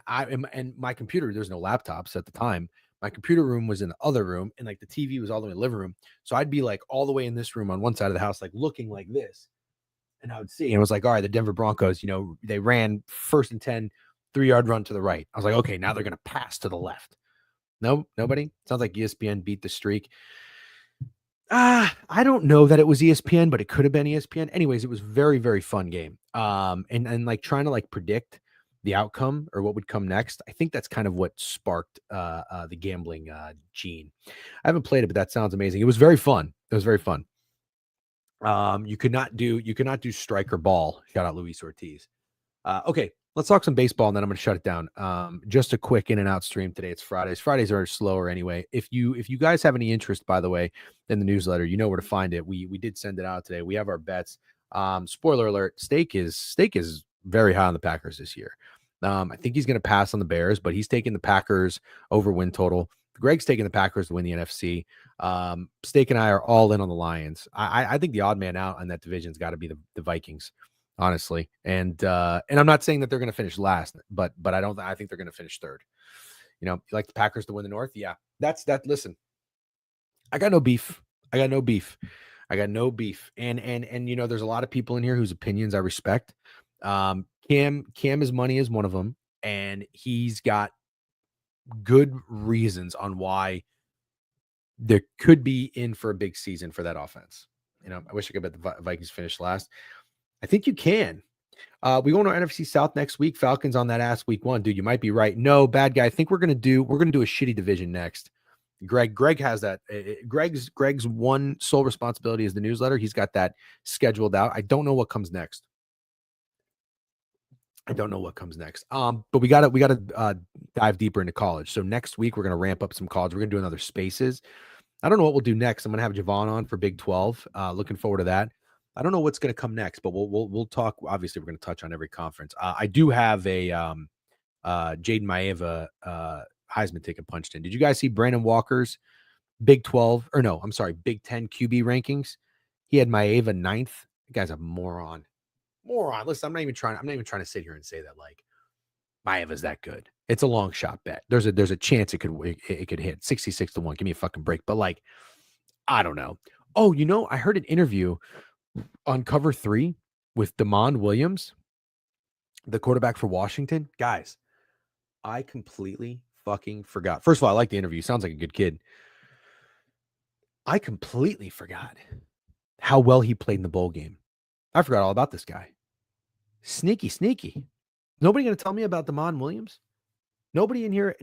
my computer, there's no laptops at the time. My computer room was in the other room, and like the TV was all the way in the living room. So I'd be like all the way in this room on one side of the house, like looking like this. And I would see, and it was like, all right, the Denver Broncos, they ran 1st and 10, 3-yard run to the right. I was like, okay, now they're going to pass to the left. No, nobody. Sounds like ESPN beat the streak. I don't know that it was ESPN, but it could have been ESPN. Anyways, it was very, very fun game. And like trying to like predict the outcome or what would come next. I think that's kind of what sparked the gambling gene. I haven't played it, but that sounds amazing. It was very fun. It was very fun. You could not do strike or ball. Shout out Luis Ortiz. Okay, let's talk some baseball, and then I'm going to shut it down. Just a quick in and out stream today. It's Fridays. Fridays are slower anyway. If you guys have any interest, by the way, in the newsletter, you know where to find it. We did send it out today. We have our bets. Spoiler alert: Steak is very high on the Packers this year. I think he's going to pass on the Bears, but he's taking the Packers over win total. Greg's taking the Packers to win the NFC. Steak and I are all in on the Lions. I think the odd man out on that division's got to be the Vikings, honestly. And I'm not saying that they're going to finish last, but I think they're going to finish third. You like the Packers to win the North? Yeah, that's that. Listen, I got no beef. I got no beef. And there's a lot of people in here whose opinions I respect. Cam is money is one of them, and he's got good reasons on why there could be in for a big season for that offense. I wish I could bet the Vikings finish last. I think you can. We go to NFC South next week. Falcons on that ass week 1. Dude, you might be right. No, bad guy. I think we're gonna do a shitty division next. Greg has that. Greg's one sole responsibility is the newsletter. He's got that scheduled out. I don't know what comes next. But we gotta dive deeper into college. So next week we're gonna ramp up some college. We're gonna do another spaces. I don't know what we'll do next. I'm gonna have Javon on for Big 12. Looking forward to that. I don't know what's gonna come next, but we'll talk. Obviously, we're gonna touch on every conference. I do have a Jaden Maeva Heisman ticket punched in. Did you guys see Brandon Walker's Big 12 or no? I'm sorry, Big 10 QB rankings. He had Maeva 9th. The guy's a moron. Listen, I'm not even trying to sit here and say that like Maeva's that good. It's a long shot bet. There's a chance it could hit 66-1. Give me a fucking break. But like, I don't know. Oh, I heard an interview on Cover 3 with Damon Williams, the quarterback for Washington. Guys, I completely fucking forgot. First of all, I like the interview. Sounds like a good kid. I completely forgot how well he played in the bowl game. I forgot all about this guy. Sneaky. Nobody going to tell me about Damon Williams? Nobody in here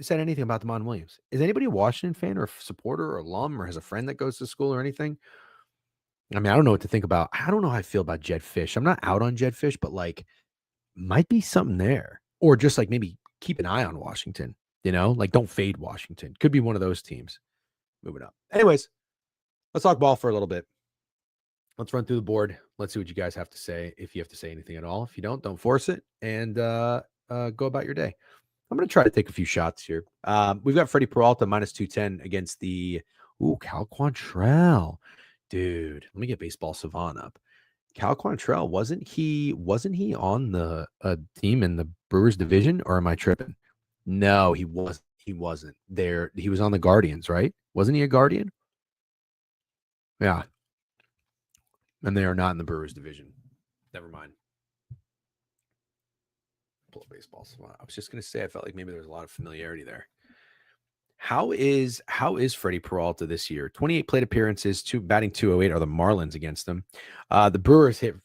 said anything about Damon Williams. Is anybody a Washington fan or a supporter or alum or has a friend that goes to school or anything? I mean, I don't know what to think about. I don't know how I feel about Jed Fish. I'm not out on Jed Fish, but like, might be something there. Or just like maybe keep an eye on Washington, like don't fade Washington. Could be one of those teams. Moving up. Anyways, let's talk ball for a little bit. Let's run through the board. Let's see what you guys have to say. If you have to say anything at all. If you don't force it and go about your day. I'm going to try to take a few shots here. We've got Freddie Peralta minus 210 against the Cal Quantrell. Dude, let me get Baseball Savant up. Cal Quantrell, wasn't he on the team in the Brewers division, or am I tripping? No, he wasn't. He wasn't there. He was on the Guardians, right? Wasn't he a Guardian? Yeah. And they are not in the Brewers division. Never mind. Pull up Baseball Savant. I was just going to say, I felt like maybe there's a lot of familiarity there. How is Freddie Peralta this year? 28 plate appearances, batting 208 are the Marlins against them. The Brewers hit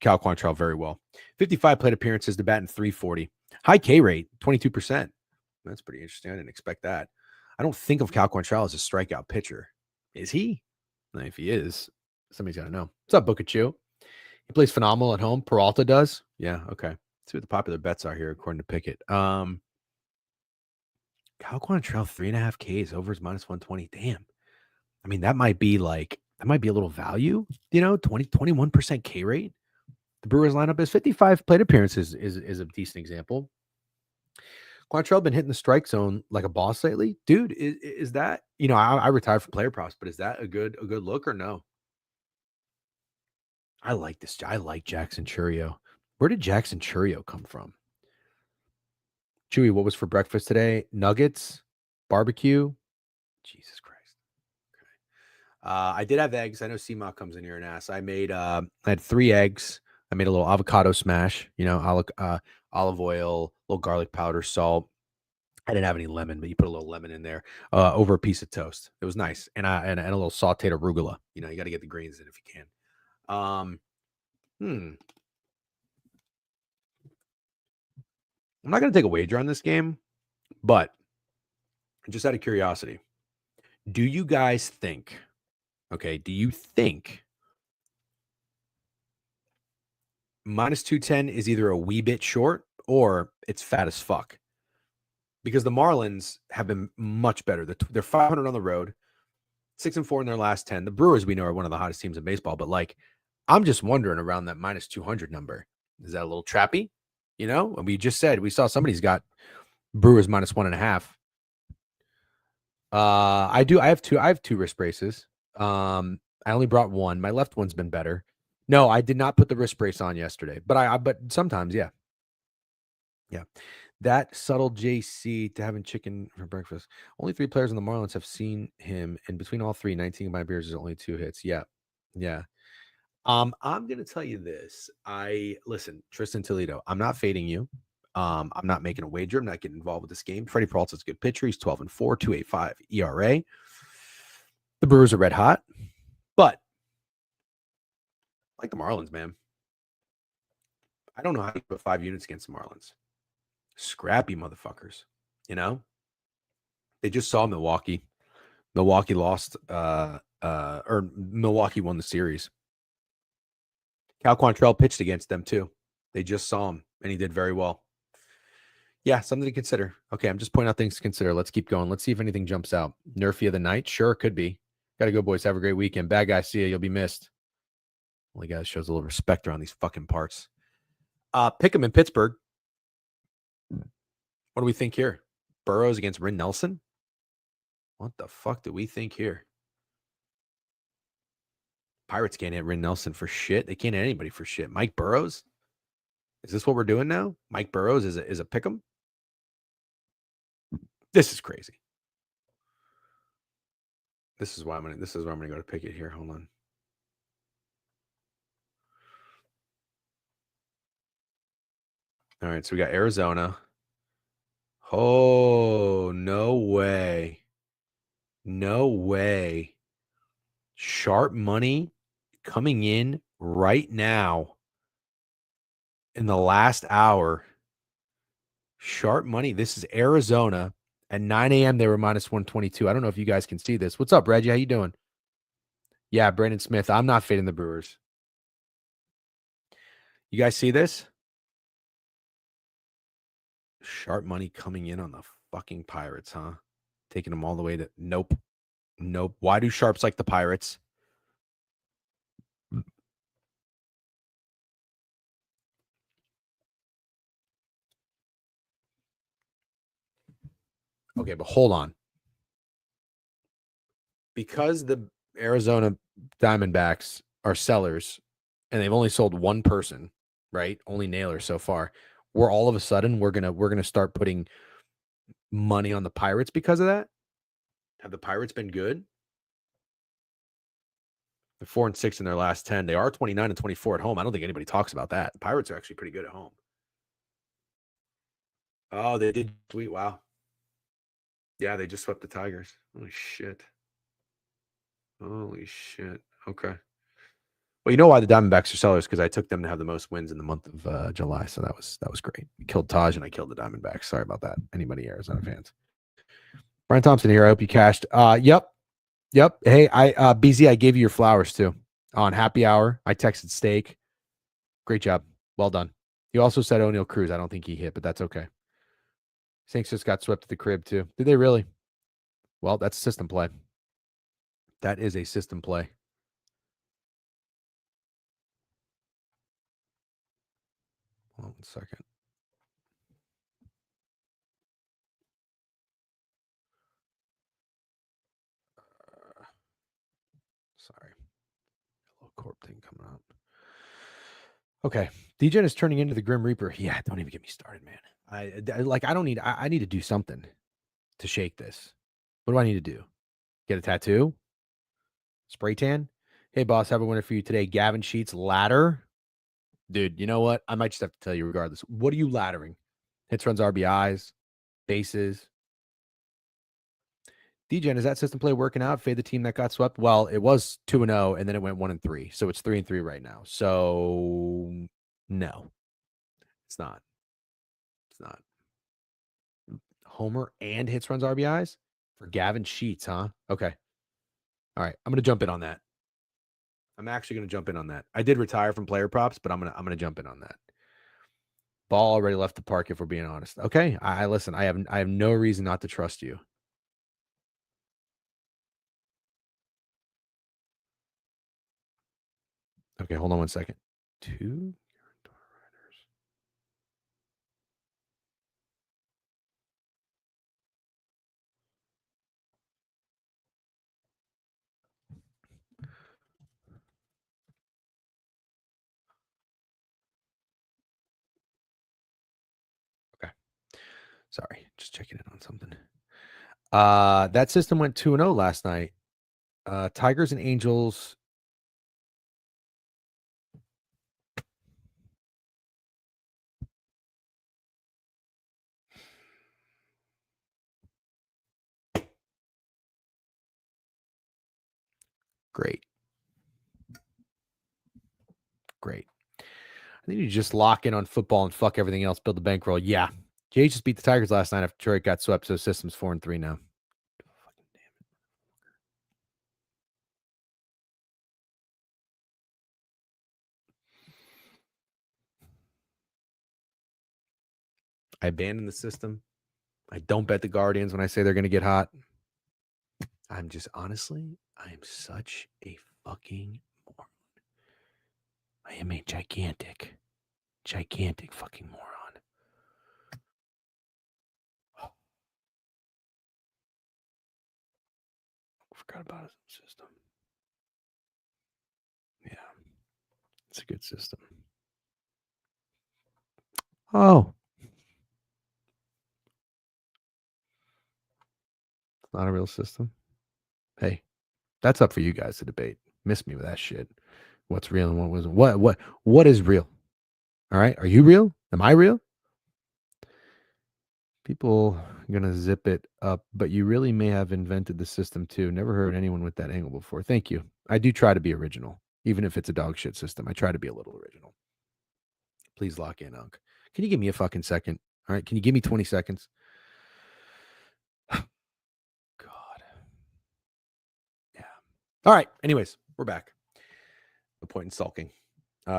Cal Quantrell very well. 55 plate appearances, the batting 340. High K rate, 22%. That's pretty interesting. I didn't expect that. I don't think of Cal Quantrell as a strikeout pitcher. Is he? If he is, somebody's got to know. What's up, Bookachoo? He plays phenomenal at home. Peralta does. Yeah, okay. Let's see what the popular bets are here according to Pickett. Cal Quantrell 3.5 Ks over is minus 120. Damn. I mean, that might be a little value, 21% K rate. The Brewers lineup is 55 plate appearances is a decent example. Quantrell been hitting the strike zone like a boss lately. Dude, is that, I retired from player props, but is that a good look or no? I like this. I like Jackson Churio. Where did Jackson Churio come from? Chewy, what was for breakfast today? Nuggets, barbecue. Jesus Christ. I did have eggs. I know CMOC comes in here and asks. I had 3 eggs. I made a little avocado smash, olive oil, little garlic powder, salt. I didn't have any lemon, but you put a little lemon in there over a piece of toast. It was nice. And a little sauteed arugula. You got to get the greens in if you can. I'm not going to take a wager on this game, but just out of curiosity, do you guys think, do you think minus 210 is either a wee bit short or it's fat as fuck? Because the Marlins have been much better. They're 500 on the road, 6-4 in their last 10. The Brewers, we know, are one of the hottest teams in baseball, but I'm just wondering around that minus 200 number. Is that a little trappy? And we just said we saw somebody's got Brewers minus 1.5. I have two. I have 2 wrist braces. I only brought one. My left one's been better. No, I did not put the wrist brace on yesterday, but sometimes, yeah. That subtle JC to having chicken for breakfast. Only 3 players on the Marlins have seen him, and between all 3, 19 combined beers is only 2 hits. Yeah. I'm gonna tell you this. Listen, Tristan Toledo. I'm not fading you. I'm not making a wager. I'm not getting involved with this game. Freddie Peralta's a good pitcher. He's 12-4, 2.85 ERA. The Brewers are red hot, but like the Marlins, man. I don't know how you put 5 units against the Marlins. Scrappy motherfuckers. They just saw Milwaukee. Milwaukee lost, or Milwaukee won the series. Cal Quantrill pitched against them too. They just saw him, and he did very well. Yeah, something to consider. Okay, I'm just pointing out things to consider. Let's keep going. Let's see if anything jumps out. Nerfy of the night? Sure, it could be. Got to go, boys. Have a great weekend. Bad guy, see ya. You'll be missed. Only guy shows a little respect around these fucking parts. Pick him in Pittsburgh. What do we think here? Burrows against Rin Nelson? What the fuck do we think here? Pirates can't hit Rin Nelson for shit. They can't hit anybody for shit. Mike Burrows? Is this what we're doing now? Mike Burrows is a pick 'em? This is crazy. This is where I'm gonna go to pick it here. Hold on. All right, so we got Arizona. Oh, no way. No way. Sharp money coming in right now in the last hour. Sharp money. This is Arizona. At 9 a.m., they were minus 122. I don't know if you guys can see this. What's up, Reggie? How you doing? Yeah, Brandon Smith. I'm not fading the Brewers. You guys see this? Sharp money coming in on the fucking Pirates, huh? Taking them all the way to nope. Why do sharps like the Pirates? Okay, but hold on. Because the Arizona Diamondbacks are sellers and they've only sold one person, right? Only Naylor so far. We're all of a sudden we're gonna start putting money on the Pirates because of that. Have the Pirates been good? They're 4-6 in their last 10. They are 29-24 at home. I don't think anybody talks about that. The Pirates are actually pretty good at home. Oh, they did sweet. Wow. Yeah, they just swept the Tigers. Holy shit. Okay. Well, you know why the Diamondbacks are sellers? Because I took them to have the most wins in the month of July. So that was great. We killed Taj and I killed the Diamondbacks. Sorry about that. Anybody Arizona fans? Brian Thompson here. I hope you cashed. Yep. Hey, BZ, I gave you your flowers too on happy hour. I texted steak. Great job. Well done. He also said O'Neal Cruz. I don't think he hit, but that's okay. Saints just got swept at the crib too. Did they really? Well, that's a system play. That is a system play. Hold on 1 second. Sorry. A little corp thing coming up. Okay. DJen is turning into the Grim Reaper. Yeah, don't even get me started, man. I need to do something to shake this. What do I need to do? Get a tattoo? Spray tan? Hey, boss, have a winner for you today. Gavin Sheets, ladder. Dude, you know what? I might just have to tell you regardless. What are you laddering? Hits, runs, RBIs, bases. DJen, is that system play working out? Fade the team that got swept? Well, it was 2-0, and then it went 1-3. So it's 3-3 right now. So no, it's not. It's not. Homer and hits, runs, RBIs for Gavin Sheets, huh? Okay. All right. I'm gonna jump in on that. I'm actually gonna jump in on that. I did retire from player props, but I'm gonna jump in on that. Ball already left the park, if we're being honest. Okay. I listen, I have no reason not to trust you. Okay, hold on one second. 2 Okay. Sorry, just checking in on something. That system went 2-0 last night. Tigers and Angels. Great. Great. I think you just lock in on football and fuck everything else, build the bankroll. Yeah. Jay just beat the Tigers last night after Detroit got swept, so system's 4-3 now. I abandon the system. I don't bet the Guardians when I say they're going to get hot. I'm just honestly, I am such a fucking moron. I am a gigantic fucking moron. Oh, forgot about his system. Yeah, it's a good system. Oh, not a real system. Hey, that's up for you guys to debate. Miss me with that shit. What's real and what wasn't? What is real? All right, are you real? Am I real? People are gonna zip it up, but you really may have invented the system too. Never heard anyone with that angle before. Thank you. I do try to be original, even if it's a dog shit system. I try to be a little original. Please lock in, Unc. Can you give me a fucking second? All right, can you give me 20 seconds? God. Yeah. All right. Anyways, we're back. No point in sulking.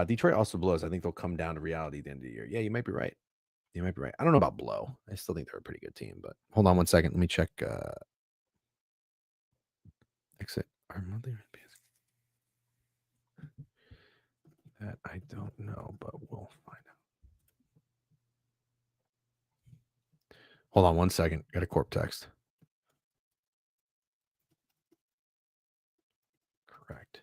Detroit also blows. I think they'll come down to reality at the end of the year. Yeah, you might be right. You might be right. I don't know about blow. I still think they're a pretty good team, but hold on one second. Let me check. Exit our monthly that I don't know, but we'll find out. Hold on one second. Got a corp text. Correct.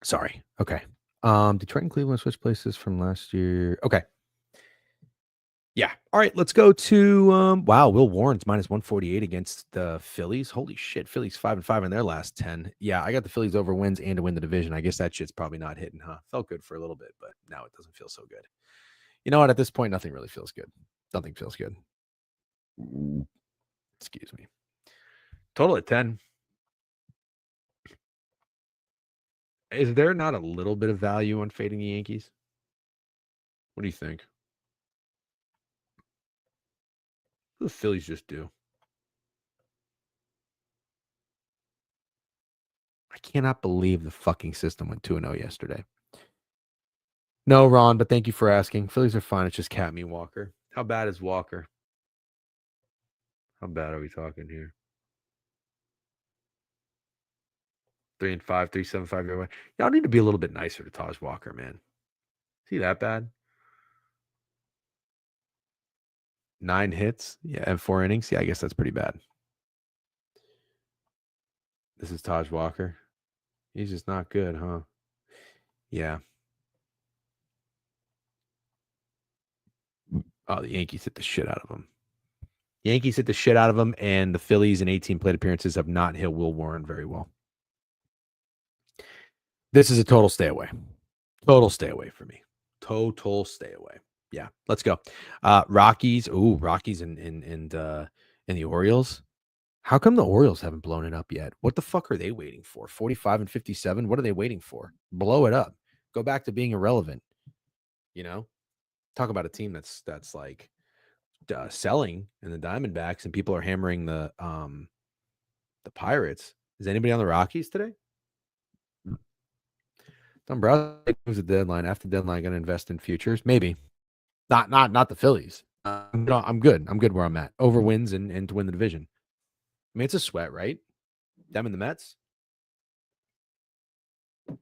Sorry. Okay. Detroit and Cleveland switched places from last year. Okay. Yeah. All right. Let's go to wow. Will Warren's minus 148 against the Phillies. Holy shit. Phillies 5-5 in their last 10. Yeah, I got the Phillies over wins and to win the division. I guess that shit's probably not hitting, huh? Felt good for a little bit, but now it doesn't feel so good. You know what? At this point, nothing really feels good. Nothing feels good. Excuse me. Total at 10. Is there not a little bit of value on fading the Yankees? What do you think? What do the Phillies just do? I cannot believe the fucking system went 2-0 yesterday. No, Ron, but thank you for asking. Phillies are fine. It's just Cat Me Walker. How bad is Walker? How bad are we talking here? 3-5, 3.75 your way. Y'all need to be a little bit nicer to Taj Walker, man. See that bad? 9 hits, yeah, and 4 innings. Yeah, I guess that's pretty bad. This is Taj Walker. He's just not good, huh? Yeah. Oh, the Yankees hit the shit out of him. Yankees hit the shit out of him, and the Phillies in 18 plate appearances have not hit Will Warren very well. This is a total stay away. Total stay away for me. Total stay away. Yeah, let's go. Rockies. Ooh, Rockies and the Orioles. How come the Orioles haven't blown it up yet? What the fuck are they waiting for? 45 and 57. What are they waiting for? Blow it up. Go back to being irrelevant. You know, talk about a team that's like selling in the Diamondbacks, and people are hammering the Pirates. Is anybody on the Rockies today? Dombrowski moves the deadline. After the deadline, going to invest in futures. Maybe not the Phillies. No, I'm good. I'm good where I'm at. Over wins and to win the division. I mean, it's a sweat, right? Them and the Mets. I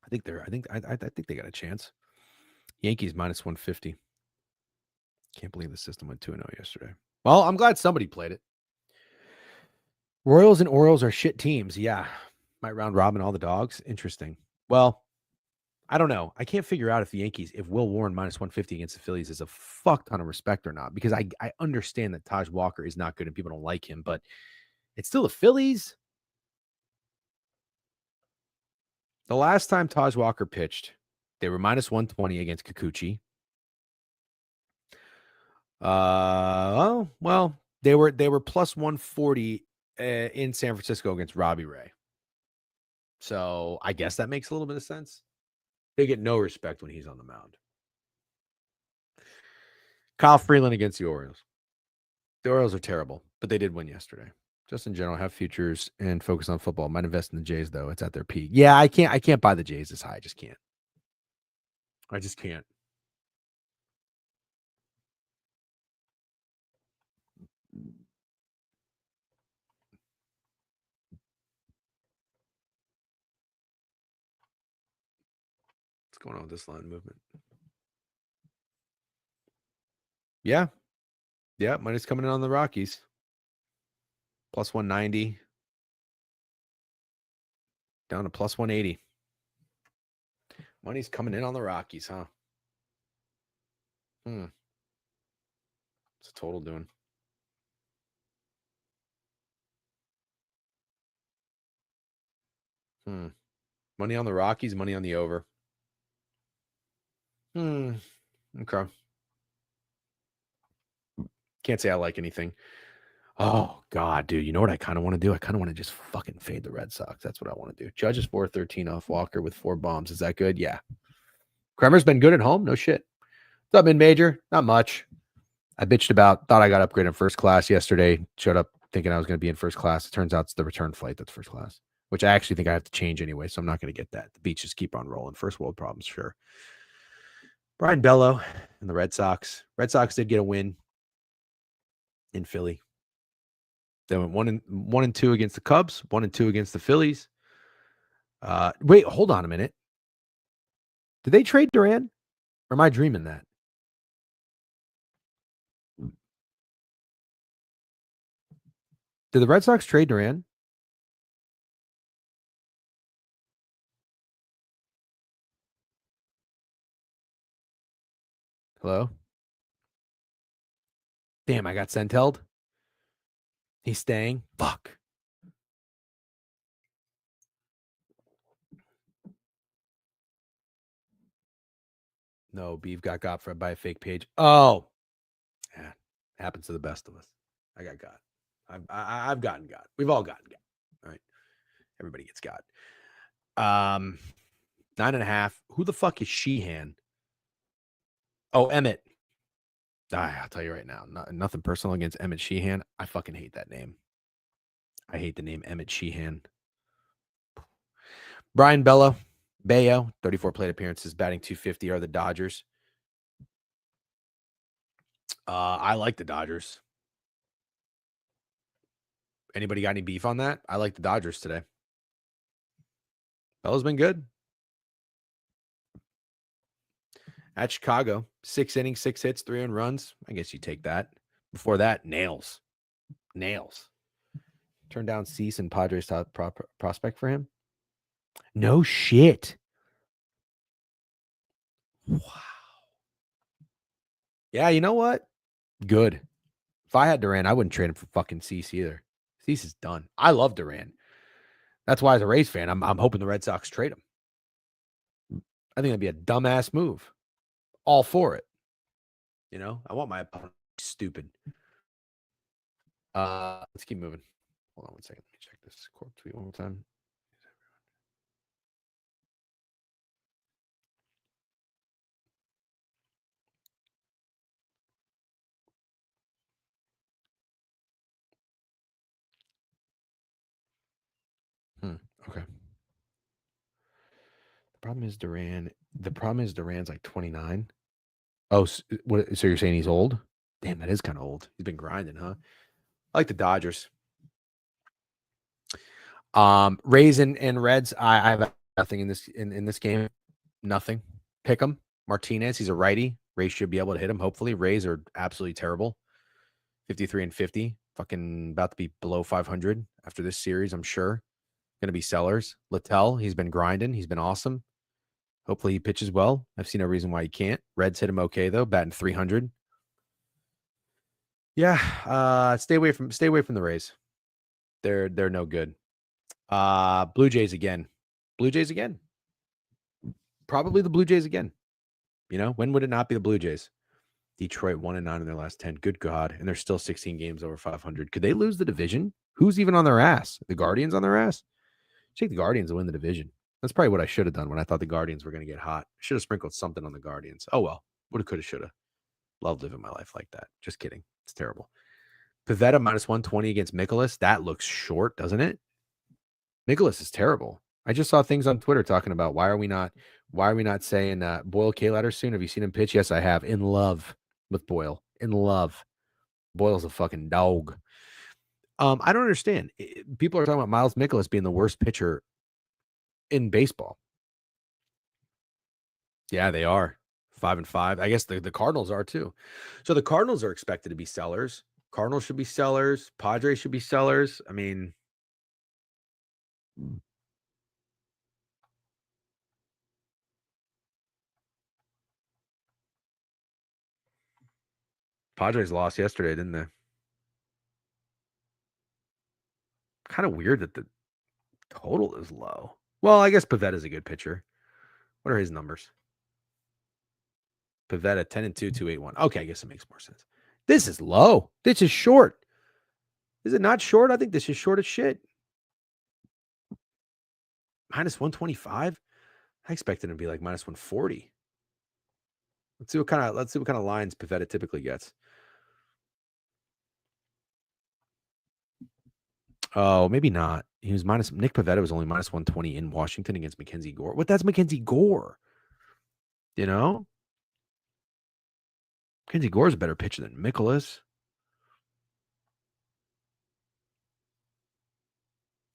think they got a chance. Yankees minus 150. Can't believe the system went 2-0 yesterday. Well, I'm glad somebody played it. Royals and Orioles are shit teams. Yeah. Might round robin all the dogs. Interesting. Well, I don't know. I can't figure out if Will Warren minus 150 against the Phillies is a fuck ton of respect or not, because I understand that Taj Walker is not good and people don't like him, but it's still the Phillies. The last time Taj Walker pitched, they were minus 120 against Kikuchi. Well, they were plus 140 in San Francisco against Robbie Ray. So I guess that makes a little bit of sense. They get no respect when he's on the mound. Kyle Freeland against the Orioles. The Orioles are terrible, but they did win yesterday. Just in general, have futures and focus on football. Might invest in the Jays though. It's at their peak. Yeah, I can't buy the Jays this high. I just can't. What's going on with this line movement? Yeah. Yeah, money's coming in on the Rockies. Plus 190. Down to plus 180. Money's coming in on the Rockies, huh? What's the total doing? Money on the Rockies, money on the over. Okay. Can't say I like anything. Oh, God, dude. You know what I kind of want to do? I kind of want to just fucking fade the Red Sox. That's what I want to do. Judge is 413 off Walker with 4 bombs. Is that good? Yeah. Kremer's been good at home. No shit. What's up, mid-major? Not much. I bitched about, thought I got upgraded in first class yesterday. Showed up thinking I was going to be in first class. It turns out it's the return flight that's first class, which I actually think I have to change anyway, so I'm not going to get that. The beaches keep on rolling. First world problems, sure. Brian Bello and the Red Sox. Red Sox did get a win in Philly. They went 1-2 against the Cubs, 1-2 against the Phillies. Wait, hold on a minute. Did they trade Duran? Or am I dreaming that? Did the Red Sox trade Duran? Hello? Damn, I got sent-held. He's staying. Fuck. No, Beeve got by a fake page. Oh. Yeah. Happens to the best of us. I got got. I've gotten got. We've all gotten got. All right. Everybody gets got. 9.5. Who the fuck is Sheehan? Oh, Emmett. I'll tell you right now, nothing personal against Emmett Sheehan. I fucking hate that name. I hate the name Emmett Sheehan. Brian Bello Bayo, 34 plate appearances, batting 250 are the Dodgers. I like the Dodgers. Anybody got any beef on that? I like the Dodgers today. Bella's been good. At Chicago, 6 innings, 6 hits, 3 earned runs. I guess you take that. Before that, nails. Turned down Cease and Padres top prospect for him. No shit. Wow. Yeah, you know what? Good. If I had Duran, I wouldn't trade him for fucking Cease either. Cease is done. I love Duran. That's why, as a Rays fan, I'm hoping the Red Sox trade him. I think that'd be a dumbass move. All for it. You know, I want my opponent stupid. Let's keep moving. Hold on one second. Let me check this quote tweet one more time. Okay. The problem is Duran's like 29. Oh, so you're saying he's old? Damn, that is kind of old. He's been grinding, huh? I like the Dodgers. Rays and Reds. I have nothing in this game. Nothing. Pick him. Martinez. He's a righty. Rays should be able to hit him. Hopefully, Rays are absolutely terrible. 53-50. Fucking about to be below 500 after this series. I'm sure. Going to be sellers. Littell. He's been grinding. He's been awesome. Hopefully he pitches well. I've seen no reason why he can't. Reds hit him okay though, batting 300. Yeah, stay away from the Rays. They're no good. Blue Jays again. Probably the Blue Jays again. You know, when would it not be the Blue Jays? Detroit 1-9 in their last 10. Good God. And they're still 16 games over 500. Could they lose the division? Who's even on their ass? The Guardians on their ass? Take the Guardians to win the division. That's probably what I should have done when I thought the Guardians were going to get hot. I should have sprinkled something on the Guardians. Oh, well. Woulda, coulda, shoulda. Love living my life like that. Just kidding. It's terrible. Pivetta minus 120 against Mikolas. That looks short, doesn't it? Mikolas is terrible. I just saw things on Twitter talking about why are we not saying Boyle K-Ladder soon? Have you seen him pitch? Yes, I have. In love with Boyle. In love. Boyle's a fucking dog. I don't understand. People are talking about Miles Mikolas being the worst pitcher in baseball. Yeah, they are 5-5. I guess the Cardinals are too. So the Cardinals are expected to be sellers. Cardinals should be sellers. Padres should be sellers. I mean, Padres lost yesterday, didn't they? Kind of weird that the total is low. Well, I guess Pivetta is a good pitcher. What are his numbers? Pivetta 10-2, 281. Okay, I guess it makes more sense. This is low. This is short. Is it not short? I think this is short as shit. Minus 125. I expected it to be like minus 140. Let's see what kind of lines Pivetta typically gets. Oh, maybe not. Nick Pivetta was only minus 120 in Washington against Mackenzie Gore. What? That's Mackenzie Gore. You know? Mackenzie Gore is a better pitcher than Mikolas.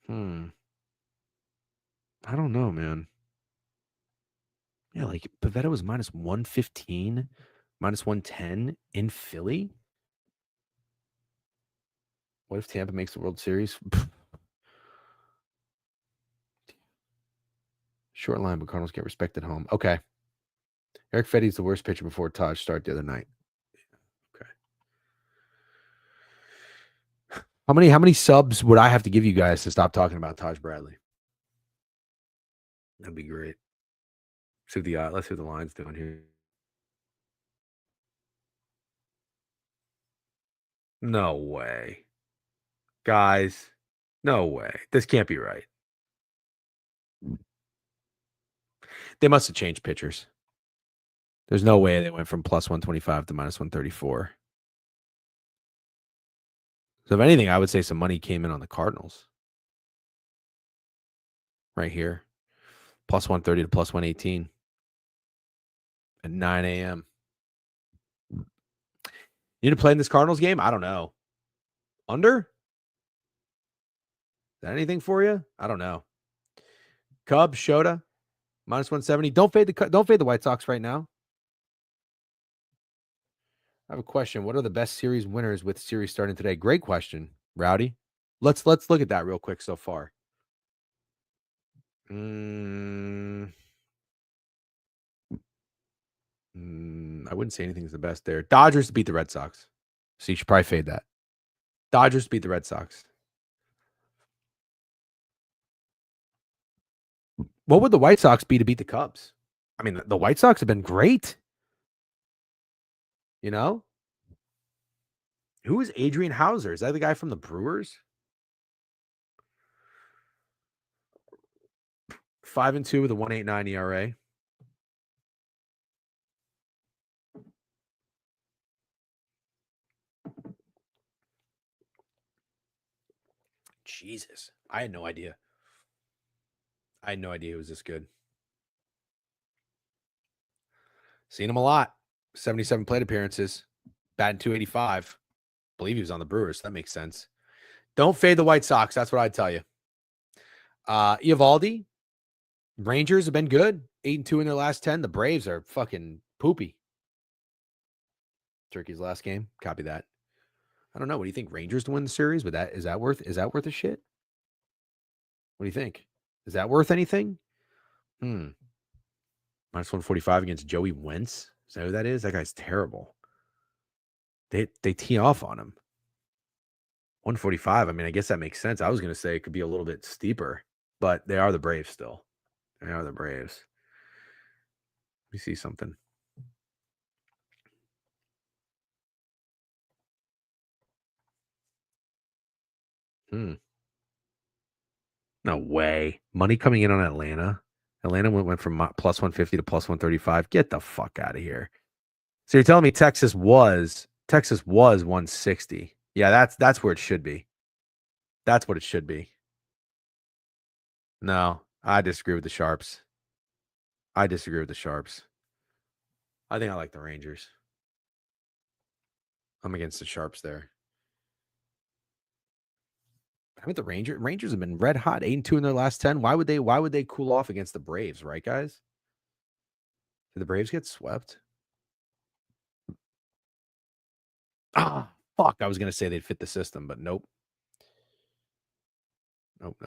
I don't know, man. Yeah, like Pivetta was minus 115, minus 110 in Philly. What if Tampa makes the World Series? Short line, but Cardinals get respect at home. Okay. Eric Fetty's the worst pitcher before Taj start the other night. Okay. How many subs would I have to give you guys to stop talking about Taj Bradley? That'd be great. Let's see what the line's doing here. No way. Guys, no way. This can't be right. They must have changed pitchers. There's no way they went from plus 125 to minus 134. So if anything, I would say some money came in on the Cardinals. Right here. Plus 130 to plus 118 at 9 a.m. You need to play in this Cardinals game? I don't know. Under? Is that anything for you? I don't know. Cubs, Shota, minus 170. Don't fade the White Sox right now. I have a question. What are the best series winners with series starting today? Great question, Rowdy. Let's look at that real quick so far. I wouldn't say anything's the best there. Dodgers beat the Red Sox. So you should probably fade that. Dodgers beat the Red Sox. What would the White Sox be to beat the Cubs? I mean, the White Sox have been great. You know? Who is Adrian Hauser? Is that the guy from the Brewers? 5-2 with a 1.89 ERA. Jesus. I had no idea. It was this good. Seen him a lot. 77 plate appearances. Batting 285. Believe he was on the Brewers. So that makes sense. Don't fade the White Sox. That's what I'd tell you. Eovaldi. Rangers have been good. 8-2 in their last 10. The Braves are fucking poopy. Turkey's last game. Copy that. I don't know. What do you think? Rangers to win the series? Is that worth a shit? What do you think? Is that worth anything? Minus 145 against Joey Wentz. Is that who that is? That guy's terrible. They tee off on him. 145. I mean, I guess that makes sense. I was going to say it could be a little bit steeper, but they are the Braves still. They are the Braves. Let me see something. No way. Money coming in on Atlanta. Atlanta went from plus 150 to plus 135. Get the fuck out of here. So you're telling me Texas was 160. Yeah, that's where it should be. That's what it should be. No, I disagree with the Sharps. I think I like the Rangers. I'm against the Sharps there. I mean, the Rangers have been red hot, 8-2 in their last 10. Why would they cool off against the Braves, right, guys? Did the Braves get swept? Ah, fuck. I was going to say they'd fit the system, but nope. Nope.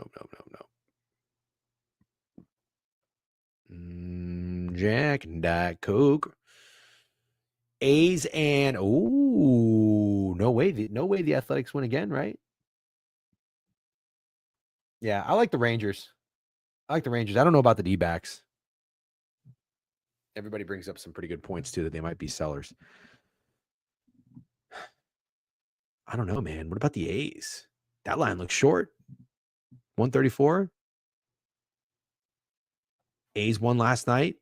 Jack and Diet Coke. A's and no way the Athletics win again, right? Yeah, I like the Rangers. I don't know about the D-backs. Everybody brings up some pretty good points too that they might be sellers. I don't know, man. What about the A's? That line looks short. 134. A's won last night.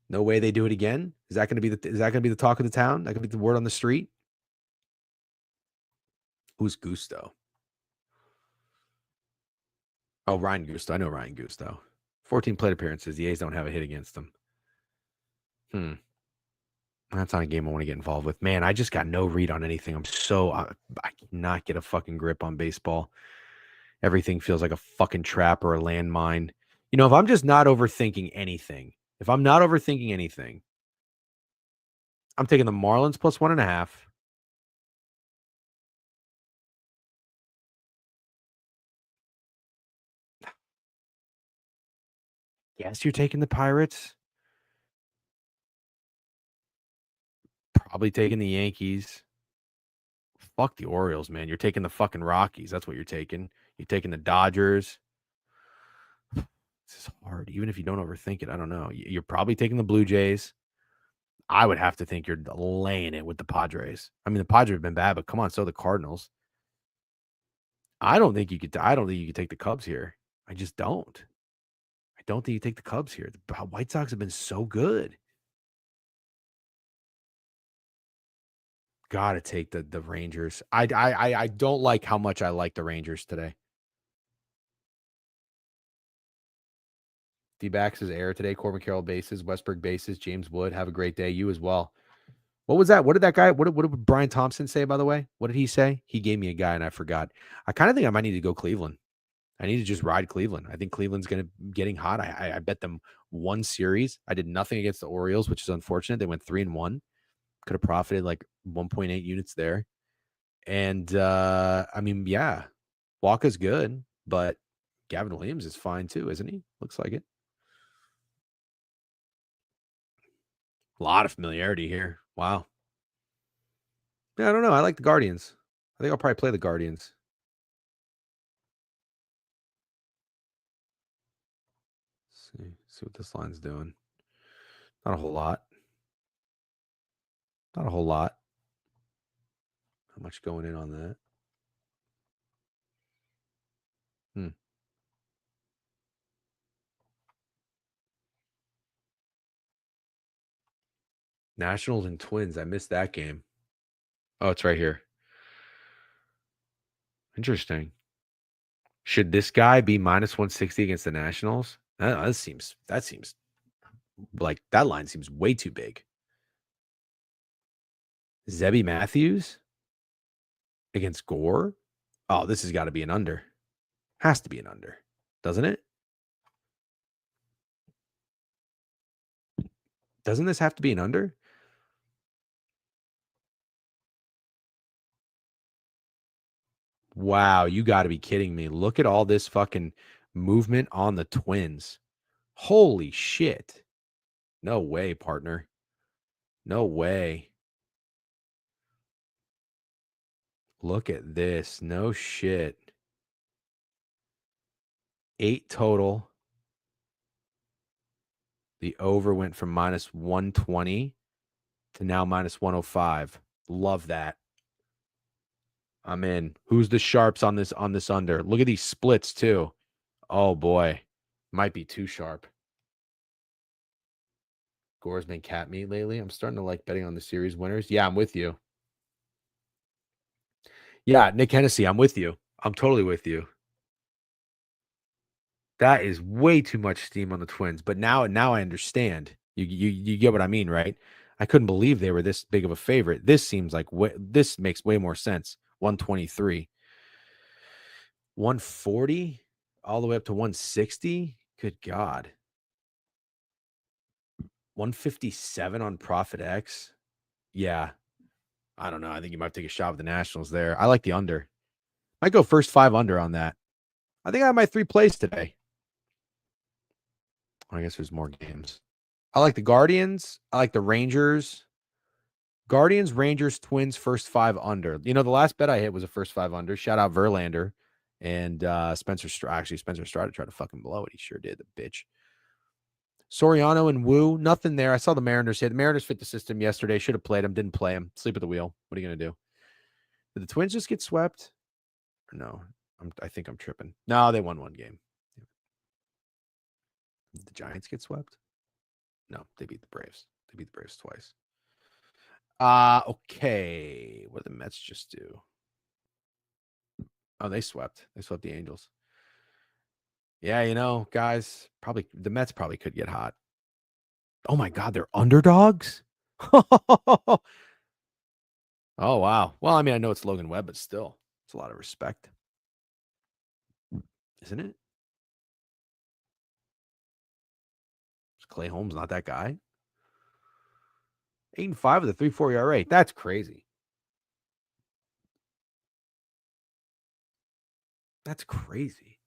No way they do it again. Is that going to be the talk of the town? That going to be the word on the street? Who's Gusto? Oh, Ryan Gusto. I know Ryan Gusto. 14 plate appearances. The A's don't have a hit against them. That's not a game I want to get involved with. Man, I just got no read on anything. I cannot get a fucking grip on baseball. Everything feels like a fucking trap or a landmine. You know, if I'm just not overthinking anything, I'm taking the Marlins plus 1.5. Yes, you're taking the Pirates. Probably taking the Yankees. Fuck the Orioles, man. You're taking the fucking Rockies. That's what you're taking. You're taking the Dodgers. This is hard. Even if you don't overthink it, I don't know. You're probably taking the Blue Jays. I would have to think you're laying it with the Padres. I mean, the Padres have been bad, but come on, so the Cardinals. I don't think you could take the Cubs here. I just don't. I don't think you take the Cubs here. The White Sox have been so good. Gotta take the Rangers. I don't like how much I like the Rangers today. D-backs is air today. Corbin Carroll bases, Westberg bases, James Wood. Have a great day. You as well. What was that? What did that guy? What did Brian Thompson say? By the way, what did he say? He gave me a guy and I forgot. I kind of think I might need to go Cleveland. I need to just ride Cleveland. I think Cleveland's getting hot. I bet them one series. I did nothing against the Orioles, which is unfortunate. They went 3-1. Could have profited like 1.8 units there. And I mean, yeah, Walker's good, but Gavin Williams is fine too, isn't he? Looks like it. A lot of familiarity here. Wow. Yeah, I don't know. I like the Guardians. I think I'll probably play the Guardians. See what this line's doing. Not a whole lot. Not a whole lot. How much going in on that? Nationals and Twins. I missed that game. Oh, it's right here. Interesting. Should this guy be minus 160 against the Nationals? That seems like that line seems way too big. Zebby Matthews against Gore? Oh, this has got to be an under. Has to be an under, doesn't it? Doesn't this have to be an under? Wow, you got to be kidding me. Look at all this fucking movement on the Twins. Holy shit. No way, partner. No way. Look at this. No shit. 8 total. The over went from minus 120 to now minus 105. Love that. I'm in. Who's the sharps on this under? Look at these splits too. Oh boy. Might be too sharp. Gore's been cat meat lately. I'm starting to like betting on the series winners. Yeah, I'm with you. Yeah, Nick Hennessy, I'm with you. I'm totally with you. That is way too much steam on the Twins. But now I understand. You get what I mean, right? I couldn't believe they were this big of a favorite. This seems like this makes way more sense. 123, 140, all the way up to 160. Good God. 157 on Profit X. Yeah. I don't know. I think you might take a shot with the Nationals there. I like the under. Might go first 5 under on that. I think I have my 3 plays today. I guess there's more games. I like the Guardians. I like the Rangers. Guardians, Rangers, Twins, first 5 under. You know, the last bet I hit was a first 5 under. Shout out Verlander and Spencer Strider tried to fucking blow it. He sure did, the bitch. Soriano and Wu, nothing there. I saw the Mariners hit. The Mariners fit the system yesterday. Should have played him. Didn't play him. Sleep at the wheel. What are you going to do? Did the Twins just get swept? Or no, I think I'm tripping. No, they won 1 game. Did the Giants get swept? No, they beat the Braves. They beat the Braves twice. Okay. What did the Mets just do? Oh, they swept. They swept the Angels. Yeah, you know, guys, probably the Mets probably could get hot. Oh my God, they're underdogs? Oh, wow. Well, I mean, I know it's Logan Webb, but still, it's a lot of respect. Isn't it? Is Clay Holmes not that guy? 8-5 with a 3.4 ERA. That's crazy. That's crazy.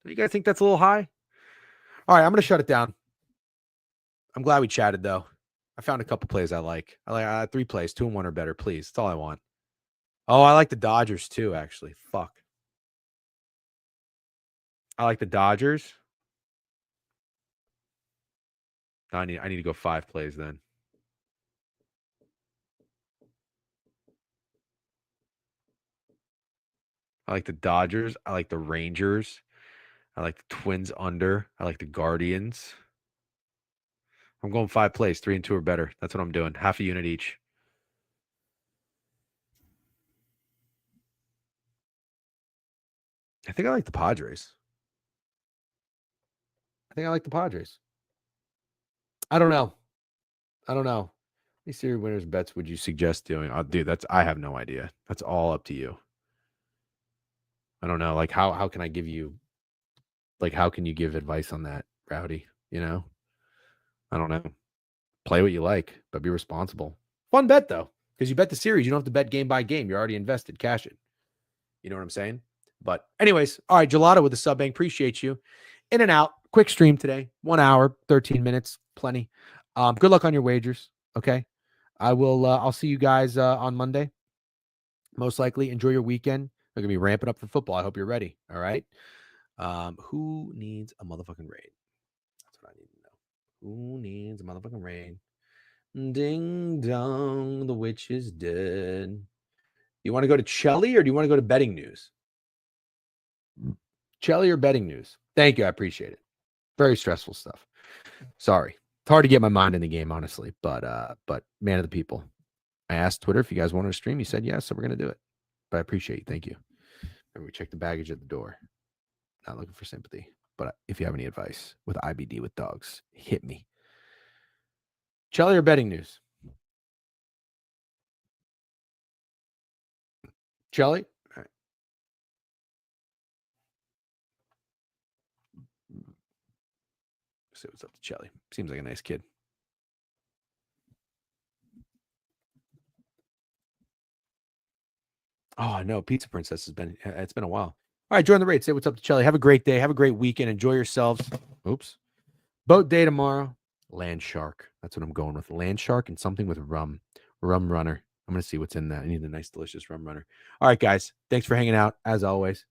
Do you guys think that's a little high? All right, I'm going to shut it down. I'm glad we chatted, though. I found a couple plays I like. I like 3 plays, 2 and 1 or better, please. That's all I want. Oh, I like the Dodgers too, actually. Fuck. I like the Dodgers. I need to go 5 plays then. I like the Dodgers. I like the Rangers. I like the Twins under. I like the Guardians. I'm going 5 plays, 3 and 2 or better. That's what I'm doing. Half a unit each. I think I like the Padres. I think I like the Padres. I don't know. I don't know. Any series winners bets would you suggest doing? Dude, I have no idea. That's all up to you. I don't know. Like how can I give you how can you give advice on that, Rowdy? You know? I don't know. Play what you like, but be responsible. Fun bet though, because you bet the series. You don't have to bet game by game. You're already invested. Cash it. You know what I'm saying? But anyways, all right, Gelato with the sub bank. Appreciate you. In and out. Quick stream today. 1 hour, 13 minutes. Plenty. Good luck on your wagers. Okay. I will I'll see you guys on Monday. Most likely. Enjoy your weekend. They're gonna be ramping up for football. I hope you're ready. All right. Who needs a motherfucking raid? That's what I need to know. Who needs a motherfucking raid? Ding dong, the witch is dead. You want to go to Chelly or do you want to go to betting news? Chelly or betting news? Thank you. I appreciate it. Very stressful stuff. Sorry. It's hard to get my mind in the game, honestly. But man of the people. I asked Twitter if you guys wanted to stream. You said yes, so we're gonna do it. But I appreciate you. Thank you. And we check the baggage at the door. Not looking for sympathy. But if you have any advice with IBD with dogs, hit me. Chelly or betting news? Chelly? All right. See what's up to Chelly. Seems like a nice kid. Oh, no. Pizza Princess it's been a while. All right, join the raid. Say what's up to Chelly. Have a great day. Have a great weekend. Enjoy yourselves. Oops. Boat day tomorrow. Land shark. That's what I'm going with. Land shark and something with rum. Rum runner. I'm going to see what's in that. I need a nice, delicious rum runner. All right, guys. Thanks for hanging out, as always.